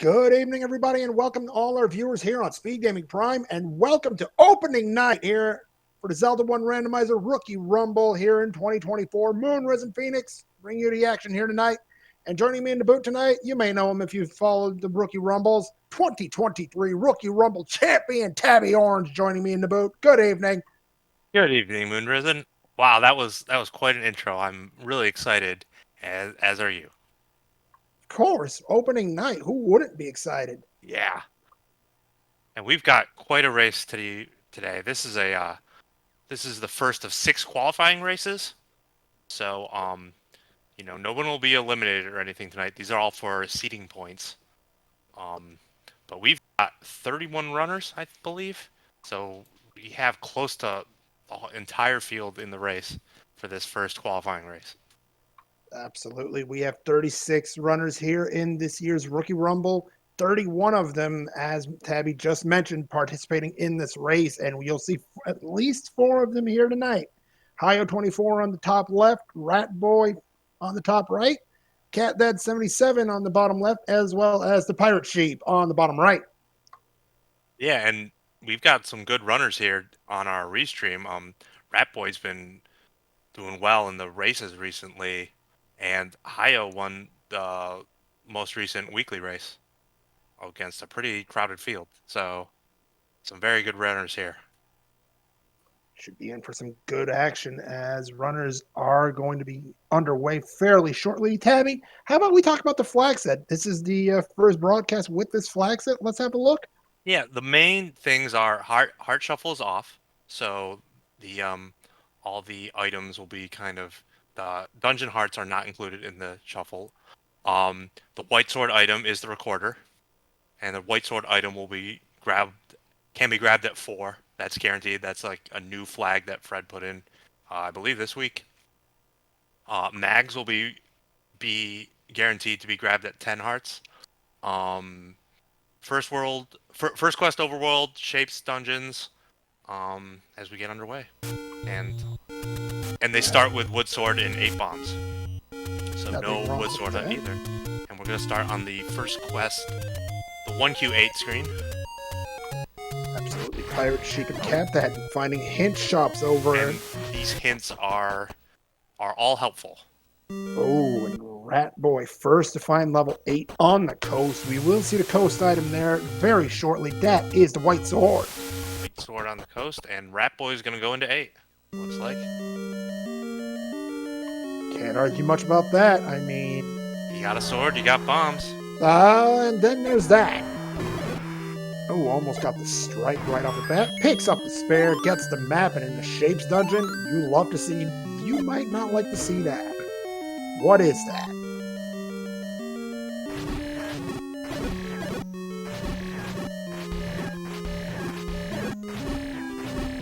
Good evening, everybody, and welcome to all our viewers here on SpeedGaming Prime, and welcome to opening night here for the Zelda 1 Randomizer Rookie Rumble here in 2024. Moon Risen Phoenix, bring you the action here tonight. And joining me in the booth tonight, you may know him if you've followed the Rookie Rumbles, 2023 Rookie Rumble champion Tabby Orange joining me in the booth. Good evening. Good evening, Moon Risen. Wow, that was quite an intro. I'm really excited, as are you. Of course, opening night. Who wouldn't be excited? Yeah. And we've got quite a race today. This is the first of 6 qualifying races. So, no one will be eliminated or anything tonight. These are all for seeding points. But we've got 31 runners, I believe. So we have close to the entire field in the race for this first qualifying race. Absolutely. We have 36 runners here in this year's Rookie Rumble. 31 of them, as Tabby just mentioned, participating in this race, and you'll see at least 4 of them here tonight. Hio 24 on the top left, Rat Boy on the top right, Cat Dad 77 on the bottom left, as well as the Pirate Sheep on the bottom right. Yeah, and we've got some good runners here on our restream. Rat Boy's been doing well in the races recently, and Hio won the most recent weekly race against a pretty crowded field. So, some very good runners here. Should be in for some good action as runners are going to be underway fairly shortly. Tabby, how about we talk about the flag set? This is the first broadcast with this flag set. Let's have a look. Yeah, the main things are heart shuffle is off, so the all the items will be kind of the dungeon hearts are not included in the shuffle. The white sword item is the recorder, and the white sword item can be grabbed at 4. That's guaranteed. That's like a new flag that Fred put in, I believe this week. Mags will be guaranteed to be grabbed at 10 hearts. First quest overworld shapes dungeons. As we get underway, and they start with wood sword and 8 bombs. So Nothing no wood sword that. either. And we're gonna start on the first quest, the 1Q8 screen. Absolutely. Pirate Sheep and Cat Dad finding hint shops over. And these hints are all helpful. Oh, and Rat Boy first to find level 8 on the coast. We will see the coast item there very shortly. That is the white sword. White sword on the coast, and Rat Boy's gonna go into 8. Looks like. Can't argue much about that. I mean, You got a sword, you got bombs. and then there's that. Oh, almost got the strike right off the bat. Picks up the spare, gets the map, and in the Shapes dungeon, you love to see, you might not like to see that. What is that?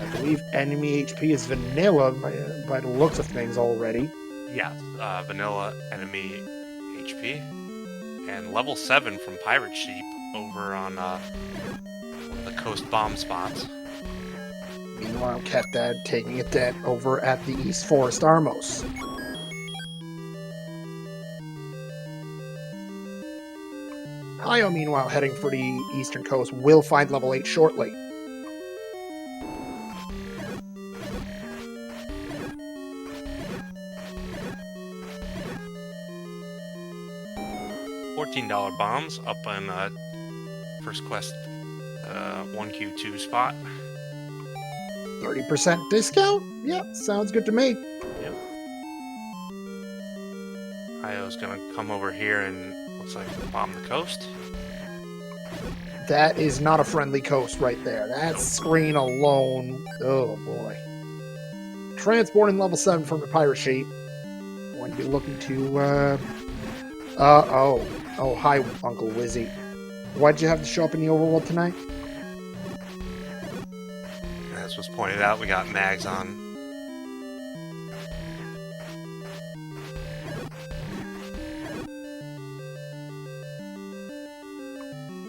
I believe enemy HP is vanilla by the looks of things already. Yes, vanilla enemy HP. And level 7 from Pirate Sheep over on the coast bomb spots. Meanwhile, Cat Dad taking it dead over at the East Forest Armos. Hio, meanwhile, heading for the eastern coast, will find level 8 shortly. $14 bombs up on first quest 1Q2 spot. 30% discount? Yep, sounds good to me. Yep. Hio's gonna come over here and looks like bomb the coast. That is not a friendly coast right there. That screen alone. Oh boy. Transporting level 7 from the Pirate Sheep. Going to be looking to Oh, hi, Uncle Wizzy. Why'd you have to show up in the overworld tonight? As was pointed out, we got mags on.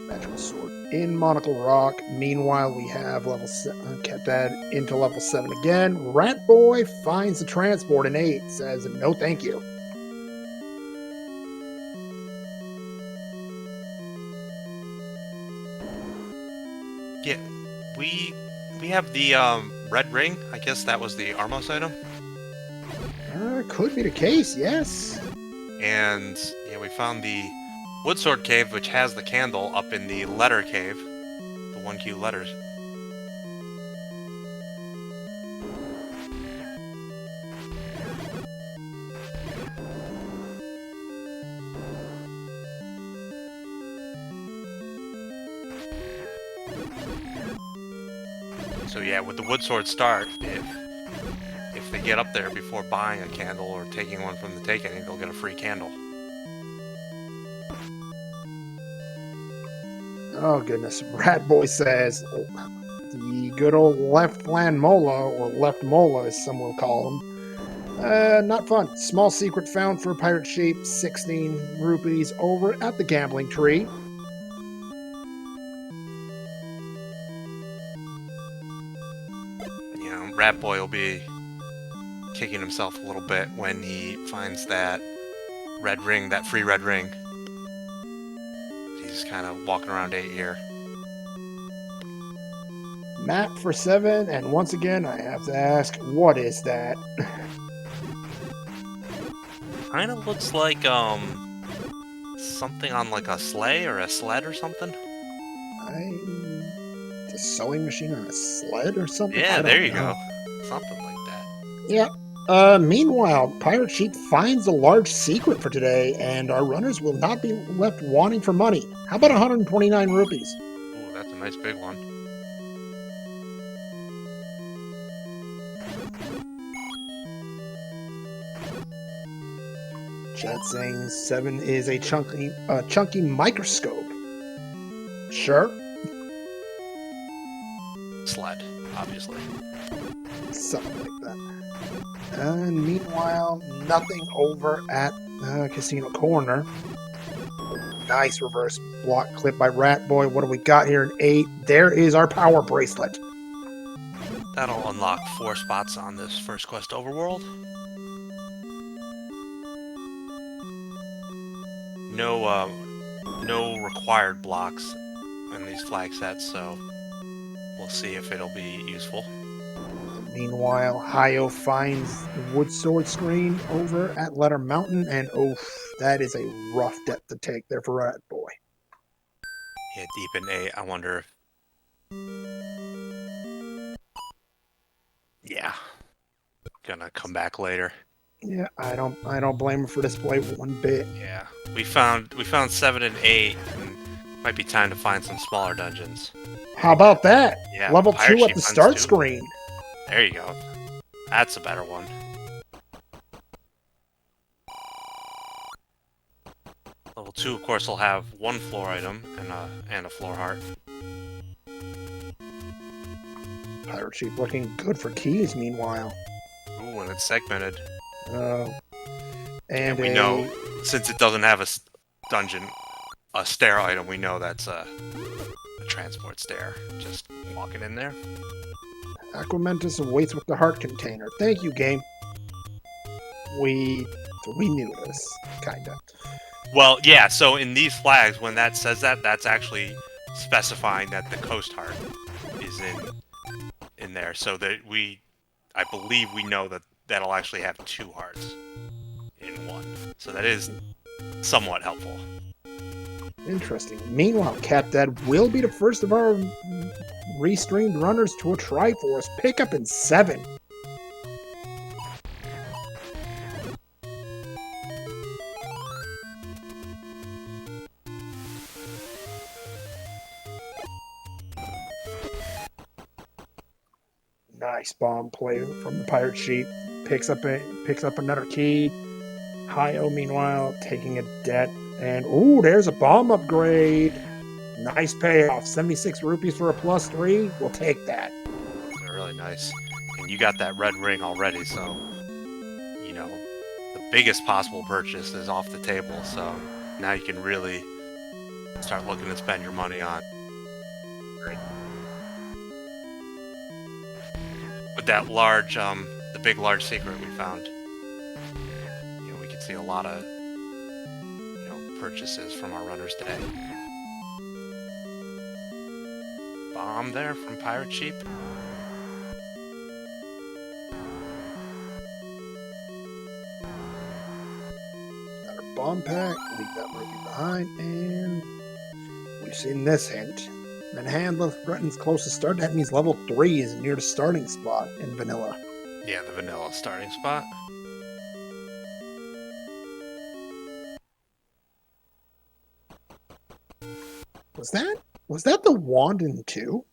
Magical sword in Monocle Rock. Meanwhile, we have level 7, kept that into level 7 again. Rat Boy finds the transport in 8, says no thank you. Yeah, we we have the red ring. I guess that was the Armos item. Could be the case, yes. And yeah, we found the wood sword cave, which has the candle up in the letter cave, the 1Q letters. So yeah, with the wood sword start, if they get up there before buying a candle or taking one from the take any, they'll get a free candle. Oh goodness. Rat Boy says the good old left land mola, or left mola as some will call him. Not fun. Small secret found for a pirate sheep, 16 rupees over at the gambling tree. You know, Rat Boy will be kicking himself a little bit when he finds that red ring, that free red ring. He's kind of walking around 8 here. Map for 7, and once again, I have to ask, what is that? Kind of looks like something on like a sleigh or a sled or something. A sewing machine on a sled or something? Yeah, I there don't you know. go. Something like that. Yeah. Meanwhile, Pirate Sheep finds a large secret for today, and our runners will not be left wanting for money. How about 129 rupees? Ooh, that's a nice big one. Chat saying 7 is a chunky microscope. Sure. Sled, obviously. Something like that. And meanwhile, nothing over at Casino Corner. Nice reverse block clip by Rat Boy. What do we got here in 8? There is our power bracelet. That'll unlock 4 spots on this first quest overworld. No required blocks in these flag sets, so we'll see if it'll be useful. Meanwhile, Hayo finds the wood sword screen over at Letter Mountain, and that is a rough depth to take there for Rat Boy. Yeah, deep in 8, I wonder if... Yeah. Gonna come back later. Yeah, I don't blame him for this play one bit. Yeah. We found 7 and 8, and might be time to find some smaller dungeons. How about that? Yeah, Level Pirate 2 at Sheep the finds start 2. screen. There you go. That's a better one. Level 2, of course, will have 1 floor item and a floor heart. Pirate Sheep looking good for keys, meanwhile. Ooh, and it's segmented. And we know, since it doesn't have a dungeon, a stair item, we know that's a transport stair. Just walking in there. Aquamentus awaits with the heart container. Thank you, game. We knew this, kinda. Well, yeah, so in these flags, when that says that, that's actually specifying that the coast heart is in there, so that I believe we know that that'll actually have 2 hearts in one. So that is somewhat helpful. Interesting. Meanwhile, Cat Dad will be the first of our restreamed runners to a Triforce pickup in 7. Nice bomb play from the Pirate Sheep. Picks up another key. Hayo, meanwhile, taking a debt. And, there's a bomb upgrade. Nice payoff. 76 rupees for a +3. We'll take that. They're really nice. And you got that red ring already, so, you know, the biggest possible purchase is off the table. So now you can really start looking to spend your money on. Great. With that large, the big large secret we found, you know, we can see a lot of, purchases from our runners today. bomb there from Pirate Sheep. Another bomb pack. Leave that rookie behind. And we've seen this hint. Manhandler threatens closest start. That means level 3 is near the starting spot in vanilla. Yeah, the vanilla starting spot. Was that the wand in 2?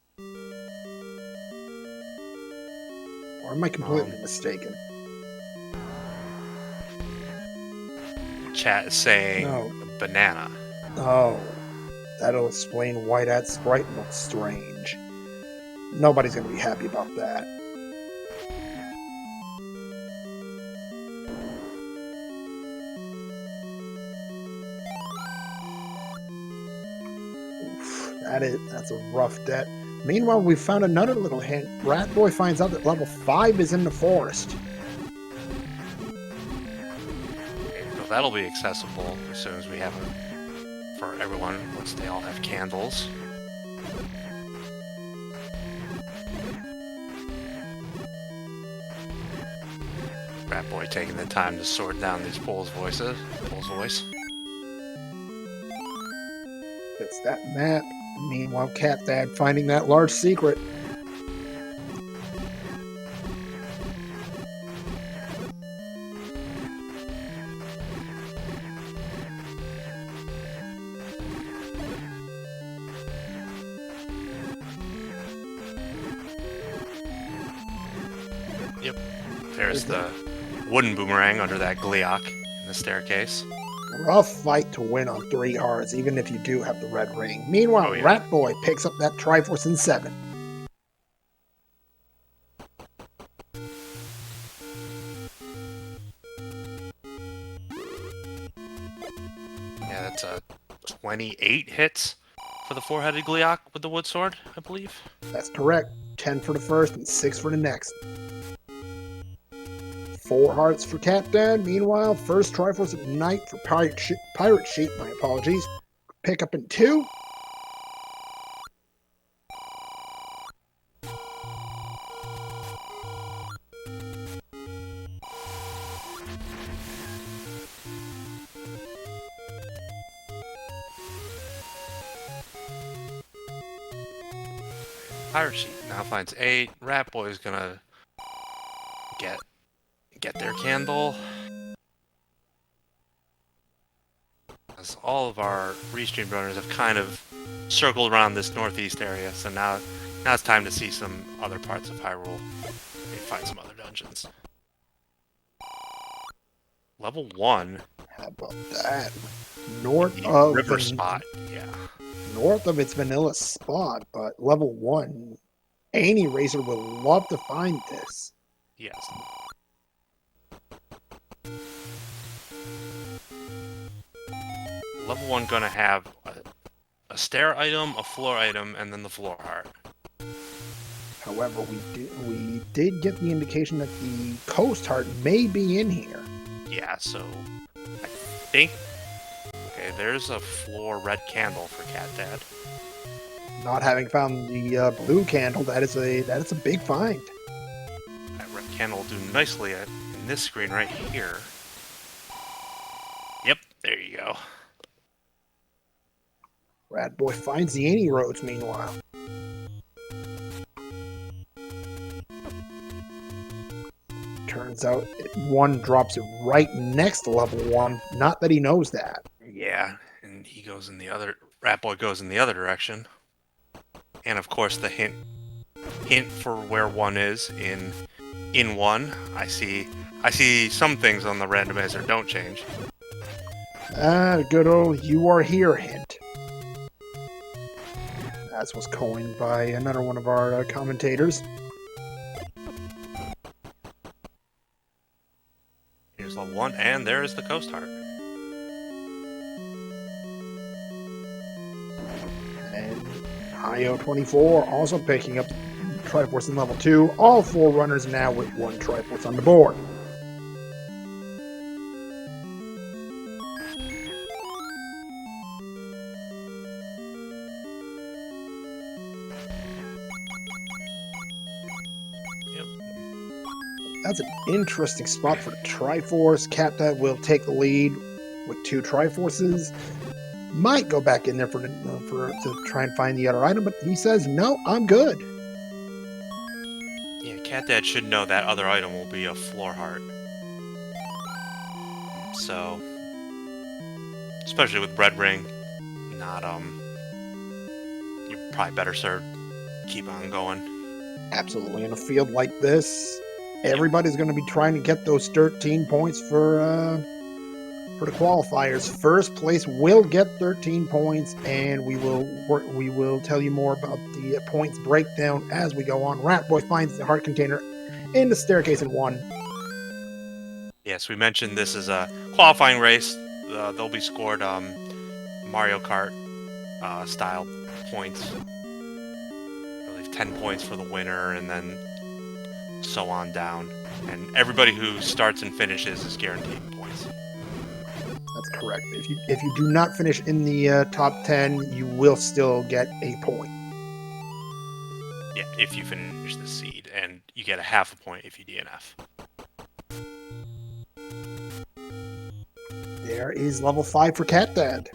Or am I completely mistaken? Chat is saying No. banana. Oh, that'll explain why that sprite looks strange. Nobody's gonna be happy about that. Oof, that's a rough debt. Meanwhile, we found another little hint. Rat Boy finds out that level 5 is in the forest. Okay, so that'll be accessible as soon as we have it for everyone, once they all have candles. Rat Boy taking the time to sort down these Poles' voices. Pole's voice. It's that map. Meanwhile, Cat Dad finding that large secret. Yep. There's the wooden boomerang under that Gliok in the staircase. Rough fight to win on 3 hearts, even if you do have the red ring. Meanwhile, Oh, yeah. Rat Boy picks up that Triforce in 7. Yeah, that's 28 hits for the 4-headed Gliok with the wood sword, I believe. That's correct. 10 for the first and 6 for the next. 4 hearts for Cat Dad. Meanwhile, first Triforce of Night for Pirate Sheep, my apologies. Pick up in 2. Pirate Sheep now finds 8. Rat Boy's gonna get their candle. As all of our restream runners have kind of circled around this northeast area, so now it's time to see some other parts of Hyrule. Maybe find some other dungeons. Level 1. How about that? North The of river spot, yeah. North of its vanilla spot, but level 1. Any racer will love to find this. Yes. Level 1 gonna have a stair item, a floor item, and then the floor heart. However, we did get the indication that the coast heart may be in here. Yeah, so I think. Okay, there's a floor red candle for Cat Dad. Not having found the blue candle, that is a big find. That red candle will do nicely in this screen right here. Yep, there you go. Rat Boy finds the Any Roads, meanwhile. Turns out one drops it right next to level 1. Not that he knows that. Yeah, and he goes in the other. Rat Boy goes in the other direction. And of course, the hint for where 1 is in 1. I see some things on the randomizer don't change. Ah, good old "you are here" hint. As was coined by another one of our commentators. Here's level 1, and there's the coast heart. And IO24 also picking up Triforce in level 2. All 4 runners now with 1 Triforce on the board. That's an interesting spot for the Triforce. Cat will take the lead with 2 Triforces. Might go back in there to try and find the other item, but he says, no, I'm good. Yeah, Cat Dad should know that other item will be a floor heart. So, especially with Red Ring, not, you're probably better served keep on going. Absolutely. In a field like this, everybody's going to be trying to get those 13 points for the qualifiers. First place will get 13 points, and we will tell you more about the points breakdown as we go on. Ratboy finds the heart container in the staircase in 1. Yes, we mentioned this is a qualifying race. They'll be scored Mario Kart style points. I believe 10 points for the winner, and then so on down. And everybody who starts and finishes is guaranteed points. That's correct. If you do not finish in the top 10, you will still get a point. Yeah, if you finish the seed, and you get a half a point if you DNF. There is level 5 for Cat Dad.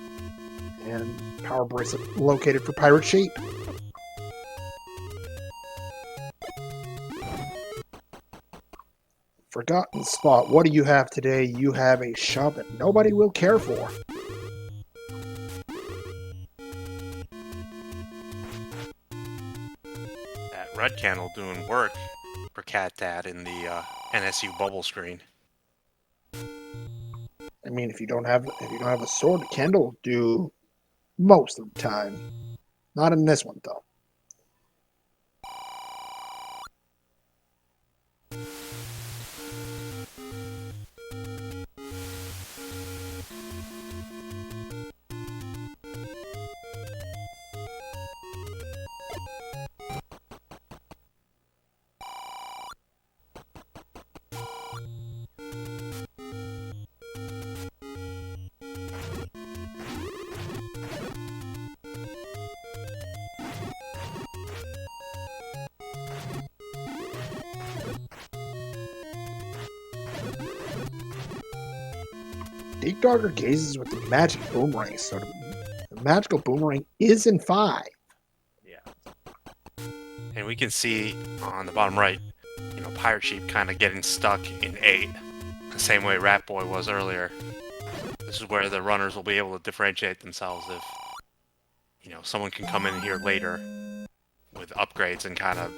And power bracelet located for Pirate Sheep. Forgotten spot. What do you have today? You have a shop that nobody will care for. That red candle doing work for Cat Dad in the NSU bubble screen. I mean, if you don't have a sword, the candle will do most of the time. Not in this one though. Deep Dogger gazes with the magic boomerang, so the magical boomerang is in 5. Yeah. And we can see on the bottom right, Pirate Sheep kind of getting stuck in 8, the same way Rat Boy was earlier. This is where the runners will be able to differentiate themselves if, someone can come in here later with upgrades and kind of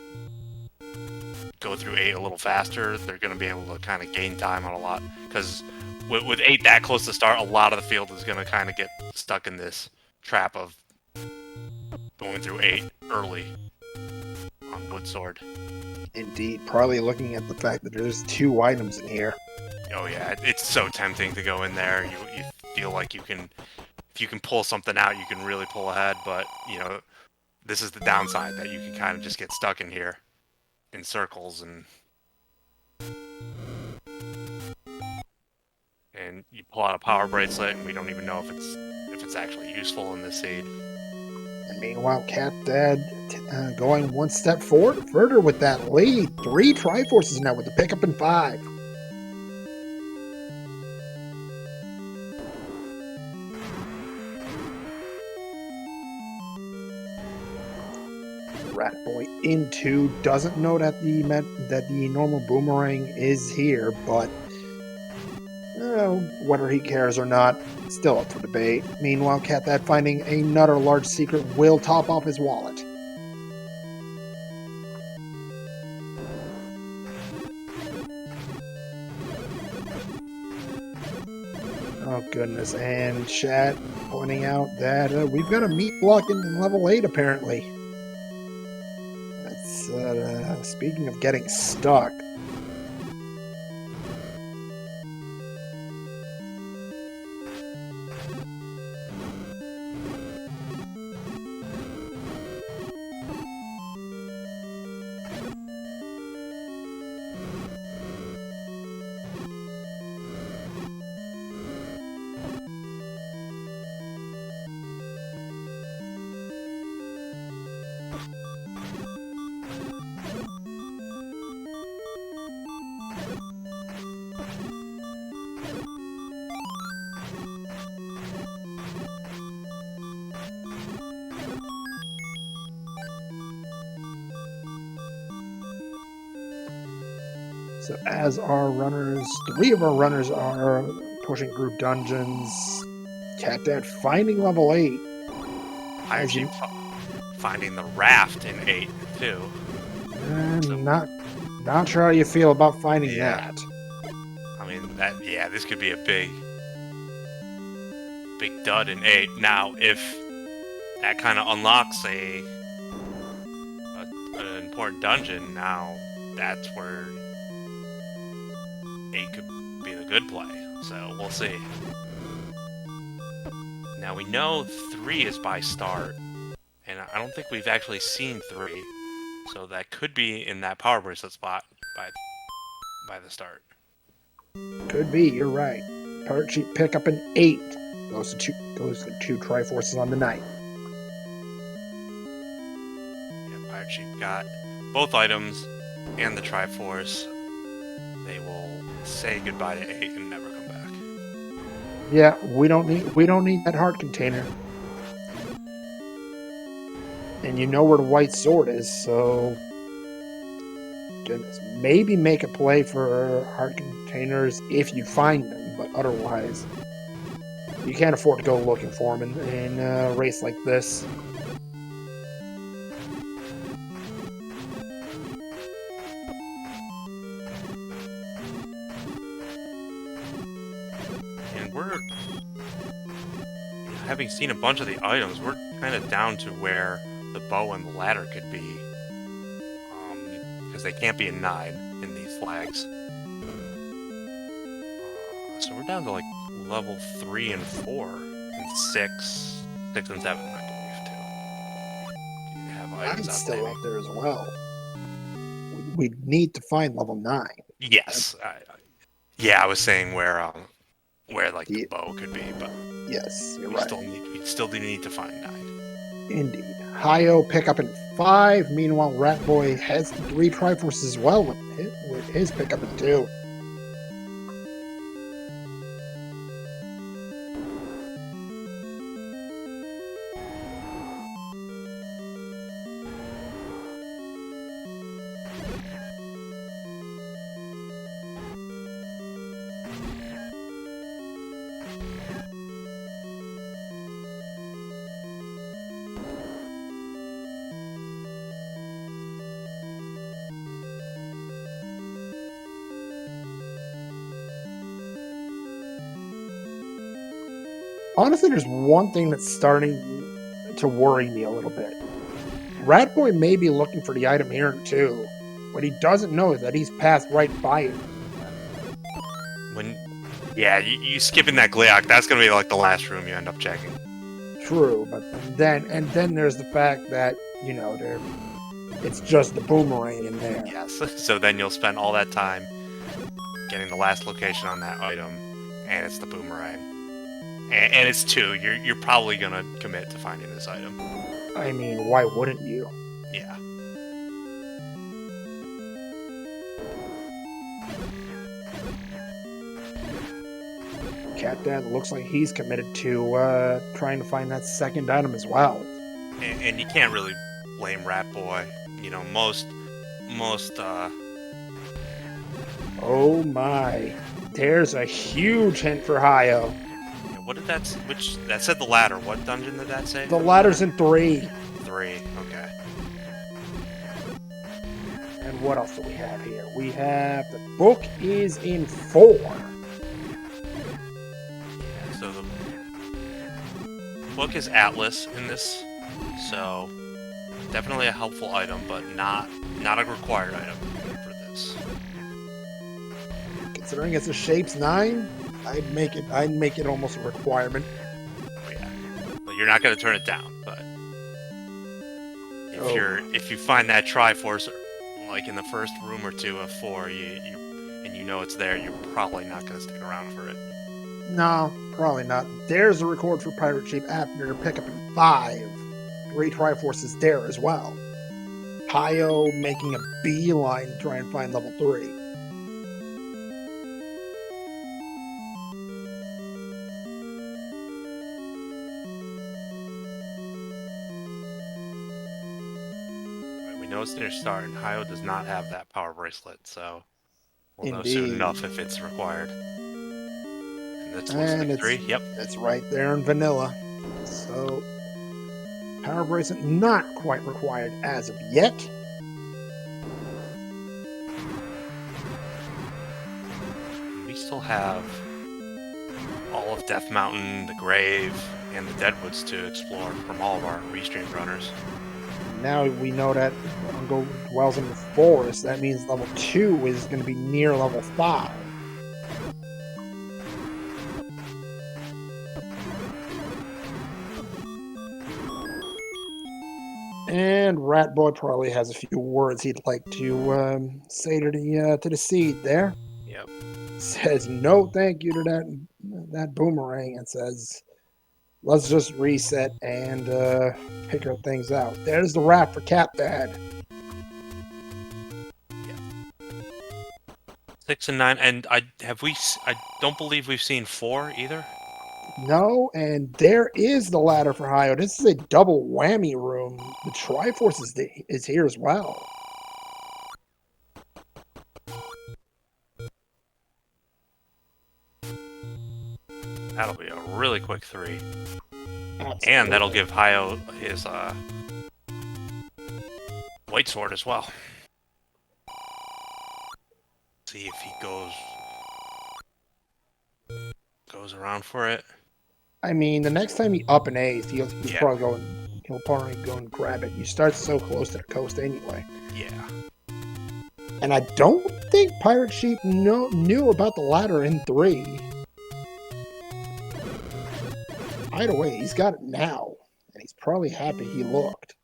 go through 8 a little faster. They're going to be able to kind of gain time on a lot, because with 8 that close to start, a lot of the field is going to kind of get stuck in this trap of going through 8 early on Wood Sword. Indeed, probably looking at the fact that there's 2 items in here. Oh yeah, it's so tempting to go in there. You feel like if you can pull something out, you can really pull ahead, but this is the downside, that you can kind of just get stuck in here in circles, and you pull out a power bracelet, and we don't even know if it's actually useful in this seed. And meanwhile, Cat Dad going one step further with that lead. 3 Triforces now with the pickup in 5. Rat Boy in 2 doesn't know that the normal boomerang is here, but whether he cares or not, still up for debate. Meanwhile, Cat Dad finding another large secret will top off his wallet. Oh goodness, and chat pointing out that we've got a meat block in level 8 apparently. That's speaking of getting stuck. So as our runners, 3 of our runners are pushing group dungeons. Cat Dad finding level 8. Pirate As Ship you, finding the raft in 8 too. So not sure how you feel about finding yeah, that. I mean this could be a big dud in 8. Now if that kind of unlocks an important dungeon, now that's where 8 could be the good play. So we'll see. Now we know 3 is by start, and I don't think we've actually seen 3, so that could be in that power bracelet spot by the start. Could be, you're right. Pirate Sheep pick up an 8. Goes to 2 Triforces on the night. Yeah, Pirate Sheep got both items and the Triforce. They will say goodbye to 8 and never come back. Yeah, we don't need that heart container. And you know where the white sword is, so goodness, maybe make a play for heart containers if you find them, but otherwise, you can't afford to go looking for them in a race like this. And we're, having seen a bunch of the items, we're kind of down to where the bow and the ladder could be, because they can't be a 9 in these flags. So we're down to like level 3 and 4, and 6 and 7, I believe, too. You have items Nine's out still there. out there as well. We need to find level 9. Yes, yeah, I was saying where like the Yeah, bow could be, but yes, you're right. we still do need to find 9. Indeed. Hio pick up in 5. Meanwhile, Ratboy has 3 Triforces as well with his pickup in 2. Honestly, there's one thing that's starting to worry me a little bit. Ratboy may be looking for the item here in 2. What he doesn't know is that he's passed right by it. Yeah, you skipping that Gliok, that's gonna be like the last room you end up checking. True, but then there's the fact that, it's just the boomerang in there. Yes, so then you'll spend all that time getting the last location on that item, and it's the boomerang. And it's 2, you're probably gonna commit to finding this item. I mean, why wouldn't you? Yeah. Cat Dad looks like he's committed to trying to find that second item as well. And you can't really blame Ratboy. You know, most Oh my. There's a huge hint for Hio. what did that said the ladder. What dungeon did that say? The ladder's in 3. 3, okay. And what else do we have here? We have the book is in 4. So the book is Atlas in this, so definitely a helpful item, but not a required item for this. Considering it's a shapes 9, I'd make it almost a requirement. But yeah, but you're not gonna turn it down. But if you find that Triforce, like in the first room or 2 of 4, and you know it's there, you're probably not gonna stick around for it. No, probably not. There's a record for Pirate Sheep after pickup in 5. 3 Triforces there as well. Hio making a beeline to try and find level 3. We know it's near start, and Hio does not have that power bracelet, so We'll know soon Indeed. enough if it's required. And this looks And like 3. Yep. it's right there in vanilla. So power bracelet not quite required as of yet. We still have all of Death Mountain, the Grave, and the Deadwoods to explore from all of our restreamed runners. Now we know that Ungo dwells in the forest. That means level 2 is going to be near level 5. And Rat Boy probably has a few words he'd like to say to the seed there. Yep. Says no thank you to that boomerang and says let's just reset and figure things out. There's the rat for Cat Dad. 6 and 9, and I don't believe we've seen 4 either. No, and there is the ladder for Hio. This is a double whammy room. The Triforce is here as well. That'll be a really quick 3. Absolutely. And that'll give Hio his White Sword as well. See if he goes around for it. I mean, the next time he up and A's, he'll Yeah. he'll probably go and grab it. You start so close to the coast anyway. Yeah. And I don't think Pirate Sheep knew about the ladder in 3. Either way, he's got it now, and he's probably happy he looked.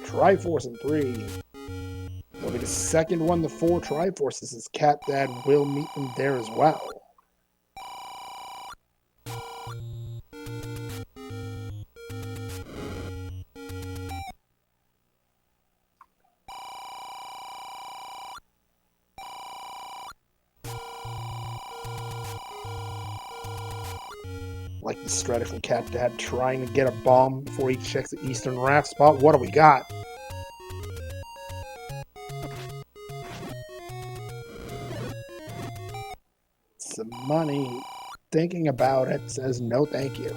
Triforce in 3. Will be the second one to 4 Triforces, as Cat Dad will meet them there as well. Like the strategy from Cat Dad trying to get a bomb before he checks the eastern raft spot. What do we got? Some money. Thinking about it says no thank you.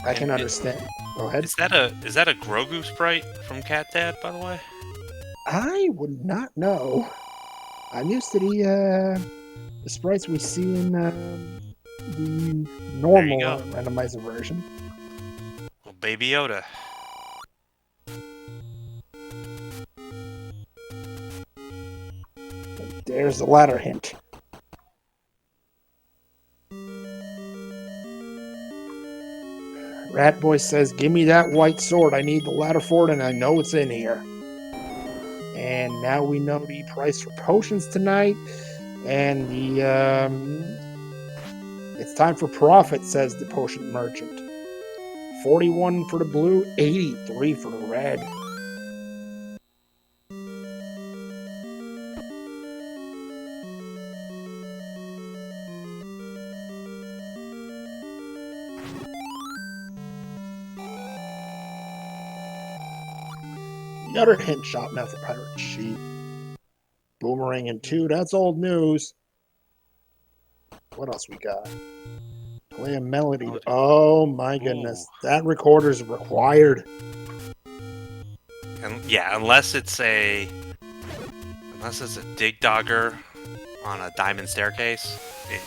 I can understand. Go ahead. Is that a Grogu sprite from Cat Dad, by the way? I would not know. I'm used to the sprites we see in the normal randomizer version. Well, Baby Yoda. There's the ladder hint. Rat Boy says, give me that white sword. I need the ladder for it, and I know it's in here. And now we know the price for potions tonight. And it's time for profit, says the potion merchant. 41 for the blue, 83 for the red. Another hint shop now for Pirate Sheep. Boomerang in 2, that's old news. What else we got? Play a melody. Oh my goodness. Ooh. That recorder's required. And yeah, unless it's a dig dogger on a diamond staircase,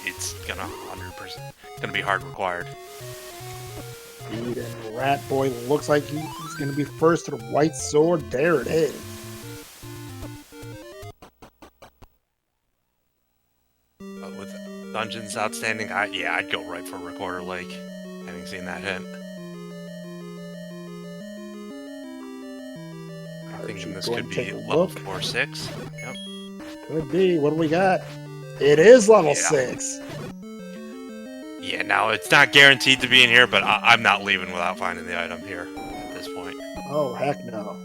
it's gonna 100% gonna be hard required. Dude, and Rat Boy looks like he's gonna be first to the white sword. There it is. With dungeons outstanding, I'd go right for Recorder Lake, having seen that hint. I think this could be level 4 or 6. Yep. Could be. What do we got? It is level 6. Yeah, now it's not guaranteed to be in here, but I'm not leaving without finding the item here at this point. Oh, heck no.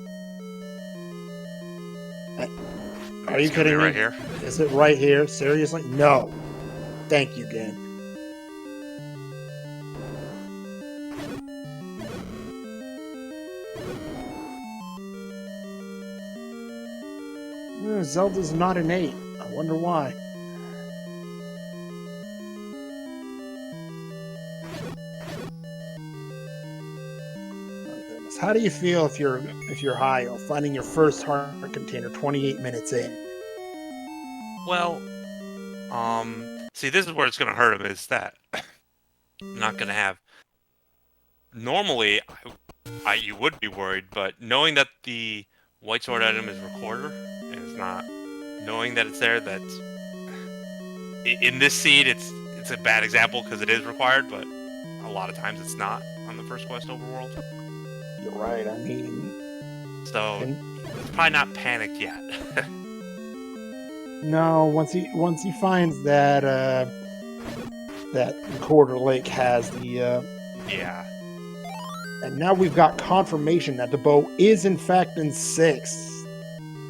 Are you kidding me? Right here? Is it right here? Seriously? No. Thank you, game. Zelda's not an 8. I wonder why. Oh, goodness. How do you feel if you're high or finding your first heart container 28 minutes in? Well, see, this is where it's gonna hurt him. Is that I'm not gonna have. Normally, you would be worried, but knowing that the white sword item is recorder and it's not, knowing that it's there, that's in this seed, it's a bad example because it is required, but a lot of times it's not on the first quest overworld. You're right. I mean, So and it's probably not panicked yet. no. Once he finds that that recorder lake has the Yeah. and now we've got confirmation that the bow is in fact in 6.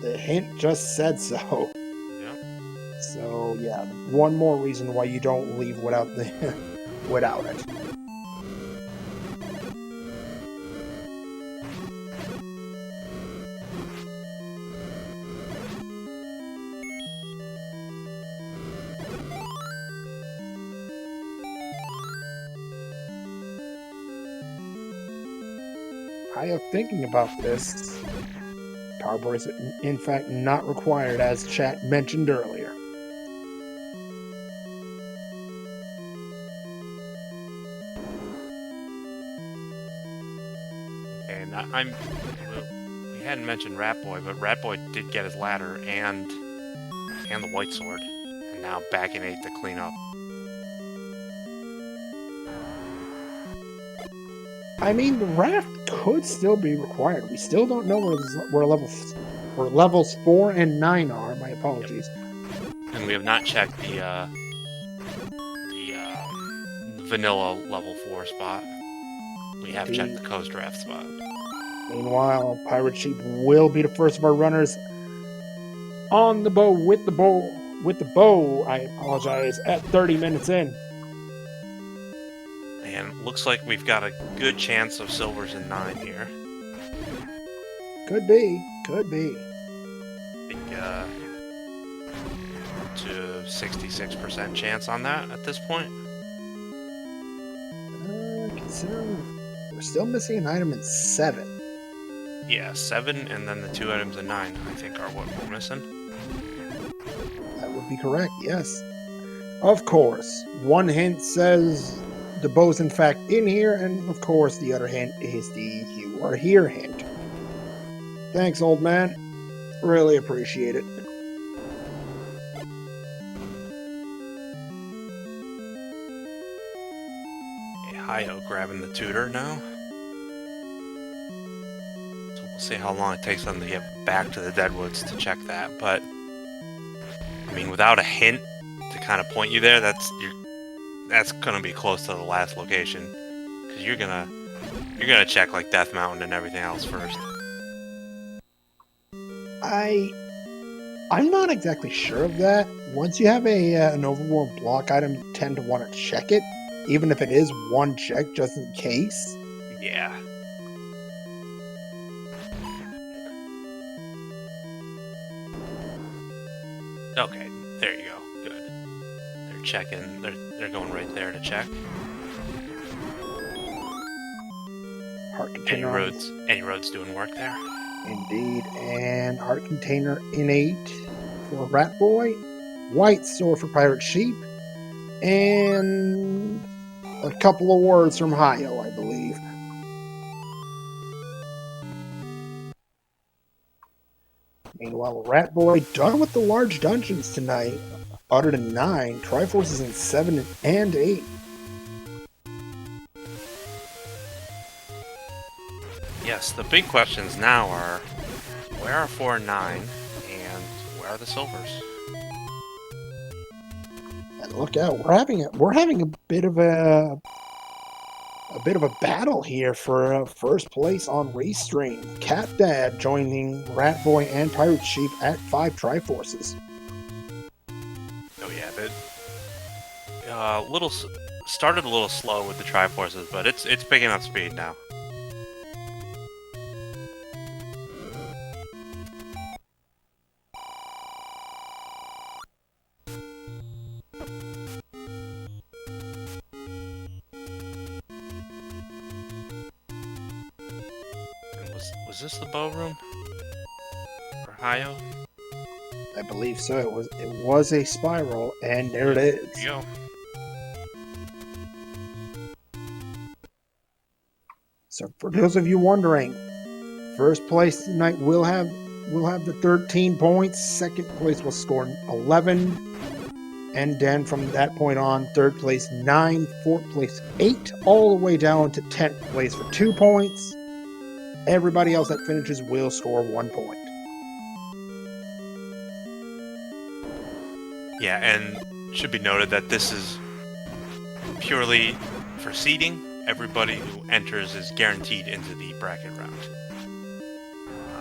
The hint just said so. Yep. So yeah, one more reason why you don't leave without the without it. I am thinking about this. Power is in fact not required, as chat mentioned earlier. And we hadn't mentioned Rat Boy, but Rat Boy did get his ladder and the white sword, and now back in 8 to clean up. I mean, the raft could still be required. We still don't know where levels 4 and 9 are. My apologies. And we have not checked the vanilla level 4 spot. We have checked the coast draft spot. Meanwhile, Pirate Sheep will be the first of our runners on the bow with the bow. I apologize. At 30 minutes in. And looks like we've got a good chance of silvers in 9 here. Could be. Could be. I think to 66% chance on that at this point. Considering we're still missing an item in 7. Yeah, 7, and then the 2 items in 9, I think, are what we're missing. That would be correct, yes. Of course, one hint says the bow's in fact in here, and of course the other hint is the "you are here" hint. Thanks, old man. Really appreciate it. Hey, Hi-Ho grabbing the tutor now. So we'll see how long it takes them to get back to the Deadwoods to check that, but I mean, without a hint to kind of point you there, that's gonna be close to the last location, because you're gonna check like Death Mountain and everything else first. I'm not exactly sure of that. Once you have an overworld block item, you tend to want to check it, even if it is one check, just in case. Yeah. Okay, there you go. Good. They're checking. They're going right there to check. Heart container. Any roads doing work there? Indeed, and heart container in 8 for Rat Boy, white sword for Pirate Sheep, and a couple of words from Hi-Ho, I believe. Meanwhile, Rat Boy done with the large dungeons tonight. Other than 9, Triforce is in 7 and 8. Yes, the big questions now are, where are 4 and 9, and where are the silvers? And look out, we're having a bit of a battle here for first place on Restream. Cat Dad joining Rat Boy and Pirate Sheep at 5 Triforces. Oh yeah, started a little slow with the Triforces, but it's picking up speed now. Was this the bow room for Hayo? I believe so. It was a spiral, and there it There is. you go. So for those of you wondering, first place tonight will have the 13 points. Second place will score 11. And then from that point on, third place 9, fourth place 8, all the way down to 10th place for 2 points. Everybody else that finishes will score 1 point. Yeah, and it should be noted that this is purely for seeding. Everybody who enters is guaranteed into the bracket round.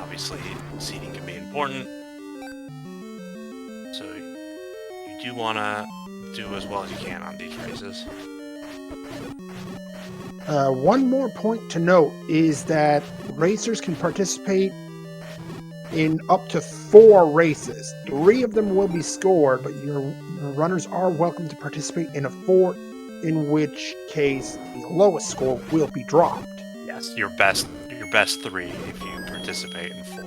Obviously, seeding can be important, so you do want to do as well as you can on these races. One more point to note is that racers can participate in up to 4 races. 3 of them will be scored, but your runners are welcome to participate in a 4th, in which case the lowest score will be dropped. Yes, your best 3 if you participate in 4.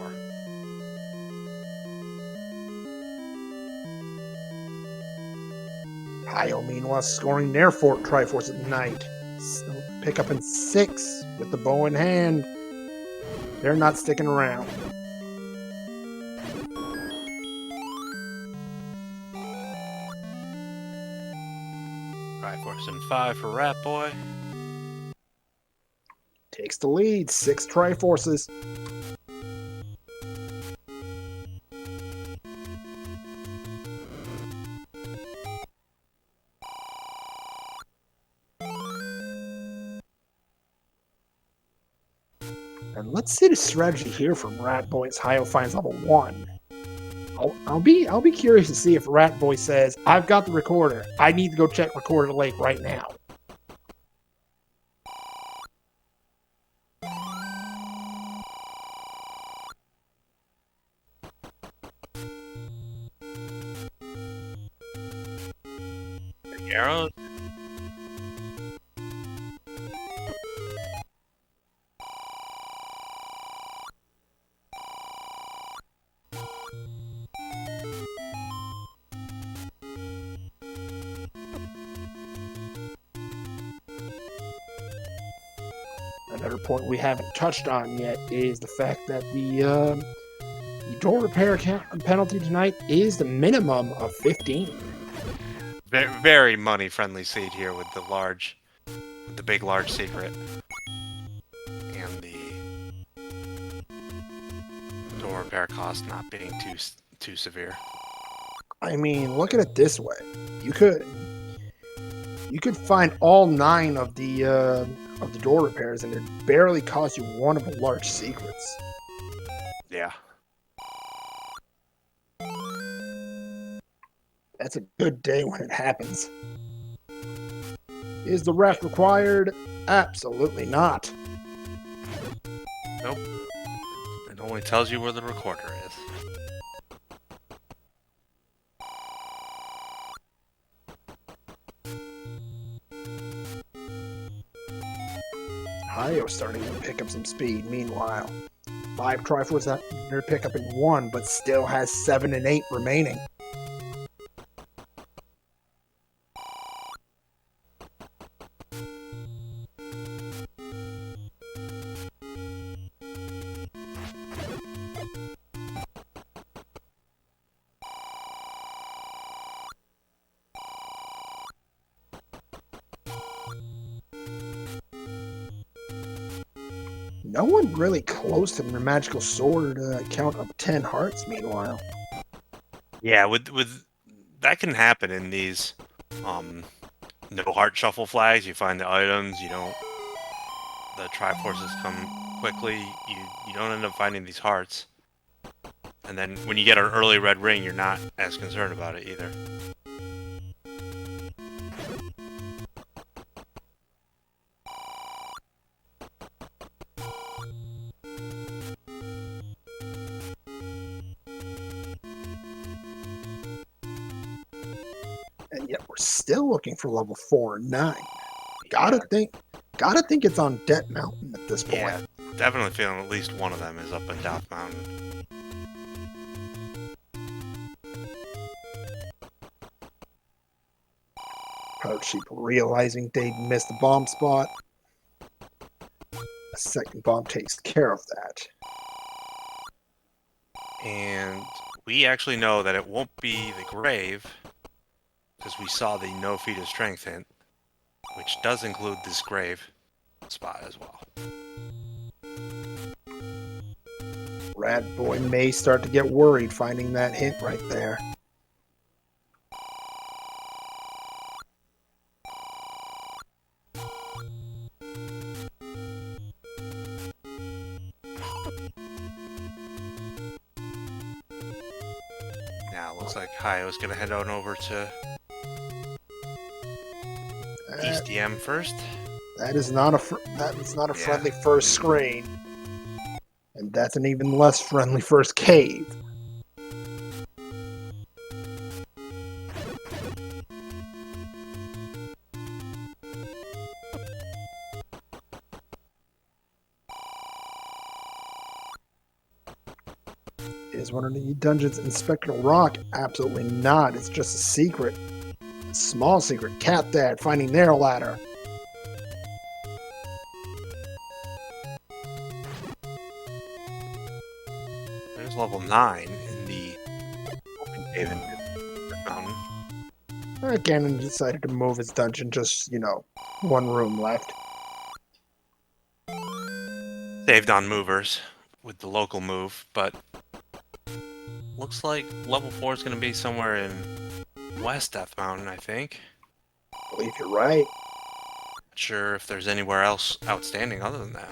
Hayo, meanwhile, scoring their 4th Triforce at night. Pick up in 6 with the bow in hand. They're not sticking around. Triforce in 5 for Rat Boy. Takes the lead, 6 Triforces. And let's see the strategy here from Rat Boy's Hayo finds level 1. I'll be curious to see if Rat Boy says, "I've got the recorder. I need to go check Recorder Lake right now." Arrows. Another point we haven't touched on yet is the fact that the door repair penalty tonight is the minimum of 15. Very money friendly seed here with the big large secret and the door repair cost not being too severe. I mean, look at it this way: you could find all 9 of the door repairs, and it barely cost you one of the large secrets. Yeah. That's a good day when it happens. Is the ref required? Absolutely not. Nope. It only tells you where the recorder is. Hayo starting to pick up some speed. Meanwhile, 5 Triforce at their pickup in 1, but still has 7 and 8 remaining. No one really close to the magical sword count of 10 hearts, meanwhile. Yeah, with that can happen in these no heart shuffle flags. You find the items, the Triforces come quickly, you don't end up finding these hearts. And then when you get an early red ring, you're not as concerned about it either. And yet we're still looking for level 4 and 9. Gotta think it's on Debt Mountain at this point. Yeah, definitely feeling at least one of them is up in Death Mountain. Pirate Sheep realizing they missed the bomb spot. The second bomb takes care of that. And we actually know that it won't be the grave, because we saw the no feat of strength hint, which does include this grave spot as well. Rat Boy may start to get worried finding that hint right there. Now, looks like Hayo's going to head on over to East DM first. That is not a friendly first screen, and that's an even less friendly first cave. Is one of the dungeons Inspector Rock? Absolutely not. It's just a secret. A small secret. Cat Dad finding their ladder. There's level 9 in the open cave in the mountain. Ganon decided to move his dungeon, just, one room left. Saved on movers with the local move, but looks like level 4 is going to be somewhere in West Death Mountain, I think. I believe you're right. Not sure if there's anywhere else outstanding other than that.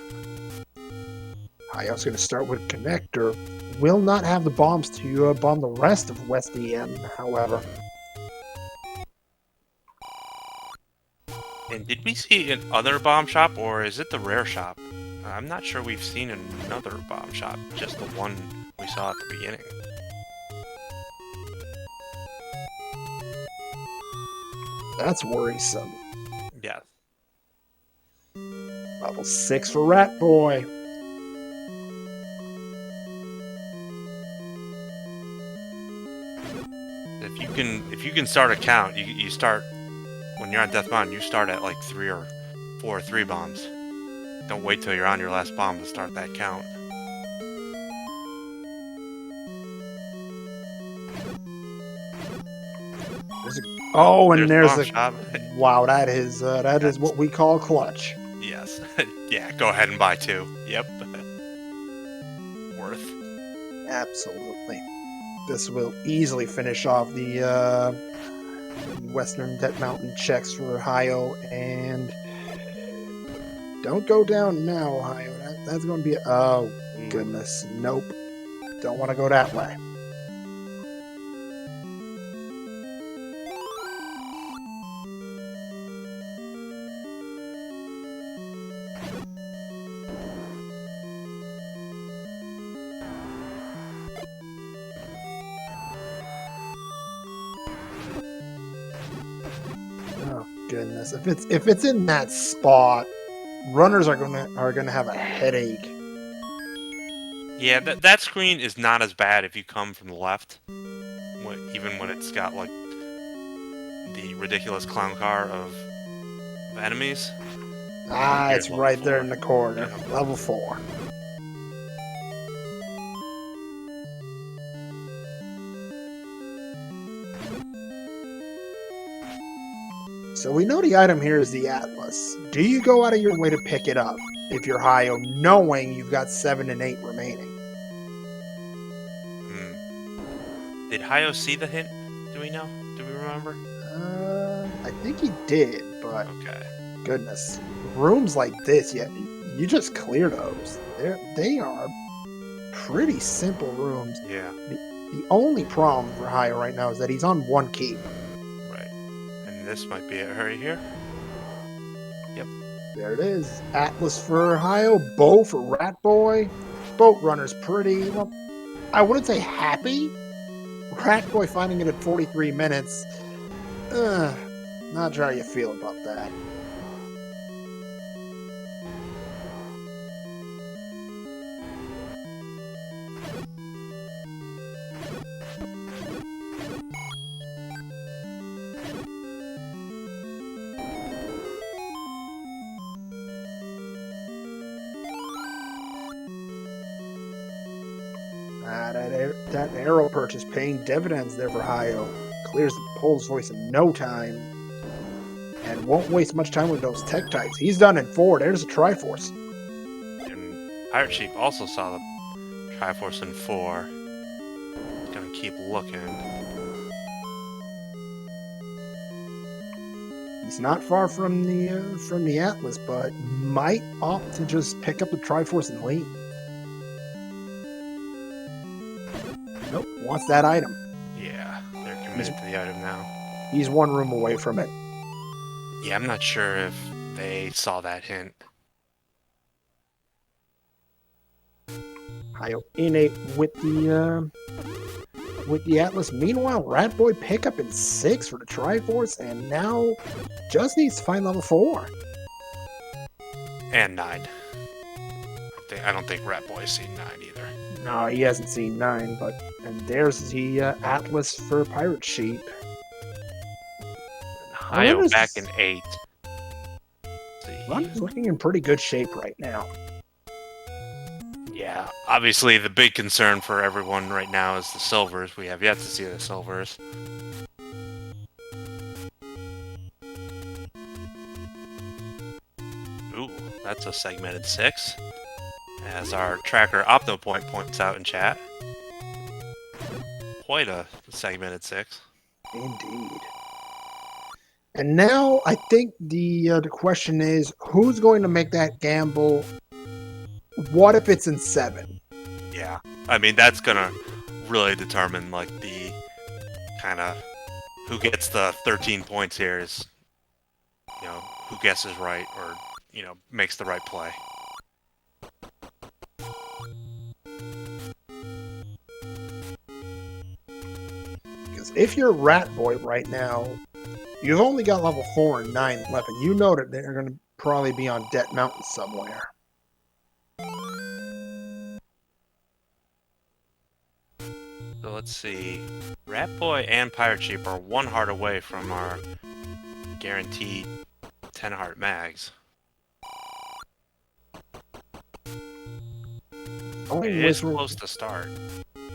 Hayo's going to start with Connector. Will not have the bombs to bomb the rest of West DM, however. And did we see another bomb shop, or is it the rare shop? I'm not sure we've seen another bomb shop, just the one we saw at the beginning. That's worrisome. Yeah. Level 6 for Rat Boy. If you can start a count, you start when you're on Death Mountain. You start at like 3 or 4 or 3 bombs. Don't wait till you're on your last bomb to start that count. There's a shop. Wow, that is what we call clutch. Yes. Yeah, go ahead and buy 2. Yep. Worth. Absolutely. This will easily finish off the Western Death Mountain checks for Hayo, and don't go down now, Hayo. That's going to be goodness, nope. Don't want to go that way. Goodness, if it's in that spot, runners are gonna have a headache. Yeah, that screen is not as bad if you come from the left, even when it's got like the ridiculous clown car of enemies. It's right there in the corner. Yeah. Level 4. So we know the item here is the Atlas. Do you go out of your way to pick it up if you're Hayo, knowing you've got 7 and 8 remaining? Did Hayo see the hint? Do we know? Do we remember? I think he did, but okay. Goodness, rooms like this, you just clear those. They are pretty simple rooms. Yeah. The only problem for Hayo right now is that he's on 1 key. This might be it right here. Yep. There it is. Atlas for Hayo, Bow for Rat Boy. Boat Runner's pretty, well, I wouldn't say happy. Rat Boy finding it at 43 minutes. Not sure how you feel about that. that arrow purchase paying dividends there for Hayo. Clears the Pole's voice in no time. And won't waste much time with those tech types. He's done in 4. There's a Triforce. And Pirate Sheep also saw the Triforce in 4. Gonna keep looking. He's not far from the Atlas, but might opt to just pick up the Triforce and leave. Nope, wants that item. Yeah, they're committed to the item now. He's 1 room away from it. Yeah, I'm not sure if they saw that hint. Hayo innate with the Atlas. Meanwhile, Ratboy pick up in 6 for the Triforce, and now just needs to find level 4. And 9. I don't think Ratboy's seen 9 either. No, he hasn't seen 9, and there's the Atlas for Pirate Sheep. Hayo back in 8. Runner's looking in pretty good shape right now. Yeah, obviously the big concern for everyone right now is the silvers. We have yet to see the silvers. Ooh, that's a segmented 6. As our tracker OptoPoint points out in chat. Quite a segmented 6. Indeed. And now I think the question is, who's going to make that gamble? What if it's in 7? Yeah, I mean that's gonna really determine like the kind of who gets the 13 points here is, you know, who guesses right or, you know, makes the right play. Because if you're Ratboy right now, you've only got level 4 and 9 left, and you know that they're going to probably be on Debt Mountain somewhere. So let's see. Ratboy and Pirate Sheep are 1 heart away from our guaranteed 10 heart mags. It is close to start.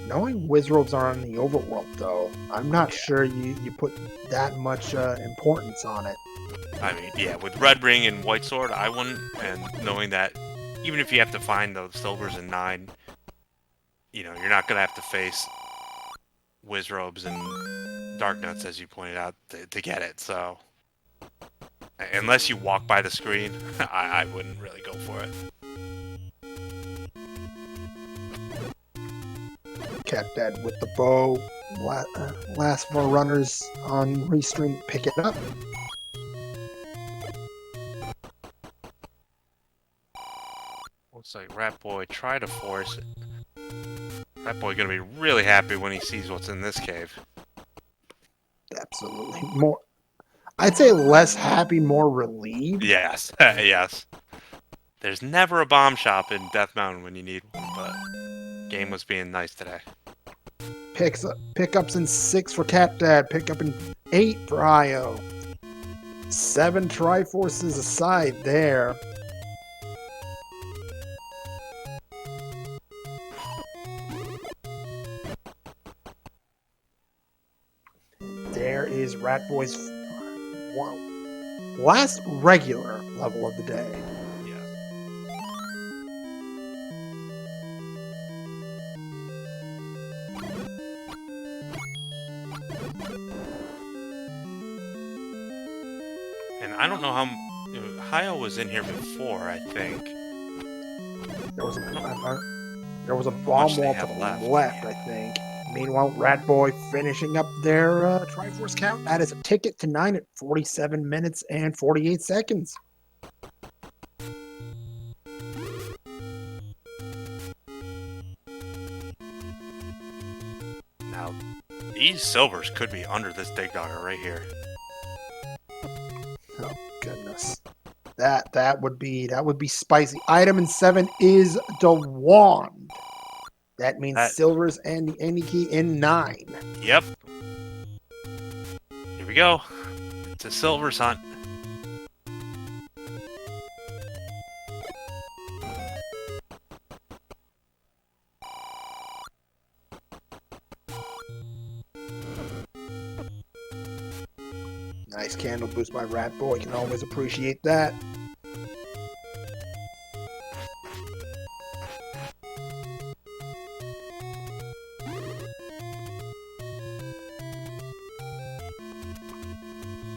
Knowing Wizrobes are on the overworld, though, I'm not sure you put that much importance on it. I mean, yeah, with Red Ring and White Sword, I wouldn't, and knowing that even if you have to find those silvers in 9, you know, you're not going to have to face Wizrobes and Dark Nuts, as you pointed out, to get it, so unless you walk by the screen, I wouldn't really go for it. Kept that with the bow. Last of our runners on Restream pick it up. Looks like Ratboy tried to force it. Ratboy gonna be really happy when he sees what's in this cave. Absolutely. More, I'd say less happy, more relieved. Yes, yes. There's never a bomb shop in Death Mountain when you need one, but game was being nice today. Pickups in 6 for Cat Dad. Pickup in 8 for Io. 7 Triforces aside there. There is Ratboy's last regular level of the day. And I don't know how... Hayo was in here before, I think. There was a bomb wall to the left, I think. Meanwhile, Ratboy finishing up their Triforce count. That is a ticket to 9 at 47 minutes and 48 seconds. Now, these silvers could be under this dig dogger right here. Oh goodness, that would be spicy. Item in 7 is the wand. That means silvers and the any key in 9. Yep. Here we go. It's a silvers hunt. boost by Rat Boy. Can always appreciate that.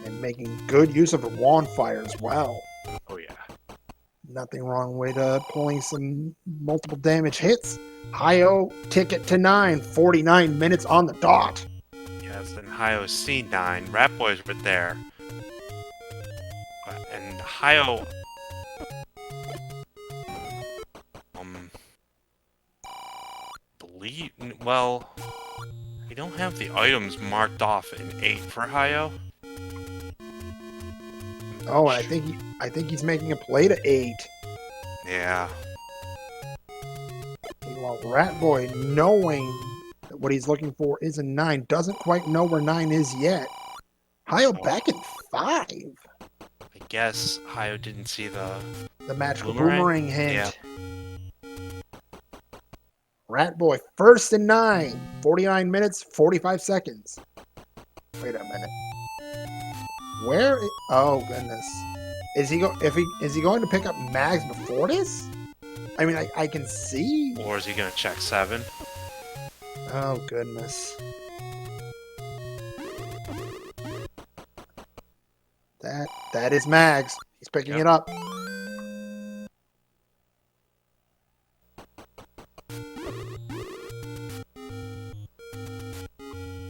And making good use of a Qualifier as well. Oh yeah. Nothing wrong with pulling some multiple damage hits. Hio ticket to 9, 49 minutes on the dot. Yes, and Hio C9. Rat Boy's right there. And Hio... believe... Well... We don't have the items marked off in 8 for Hio. Oh, and I think he's making a play to 8. Yeah. Meanwhile, Rat Boy, knowing that what he's looking for is a 9, doesn't quite know where 9 is yet. Hio back in 5. I guess Hio didn't see the magical boomerang? boomerang hint. Yeah. Rat Boy first and 9. 49 minutes, 45 seconds. Wait a minute. Where? Oh goodness. Is he going to pick up Mags before this? I mean, I can see. Or is he gonna check 7? Oh goodness. That is Mags. He's picking it up.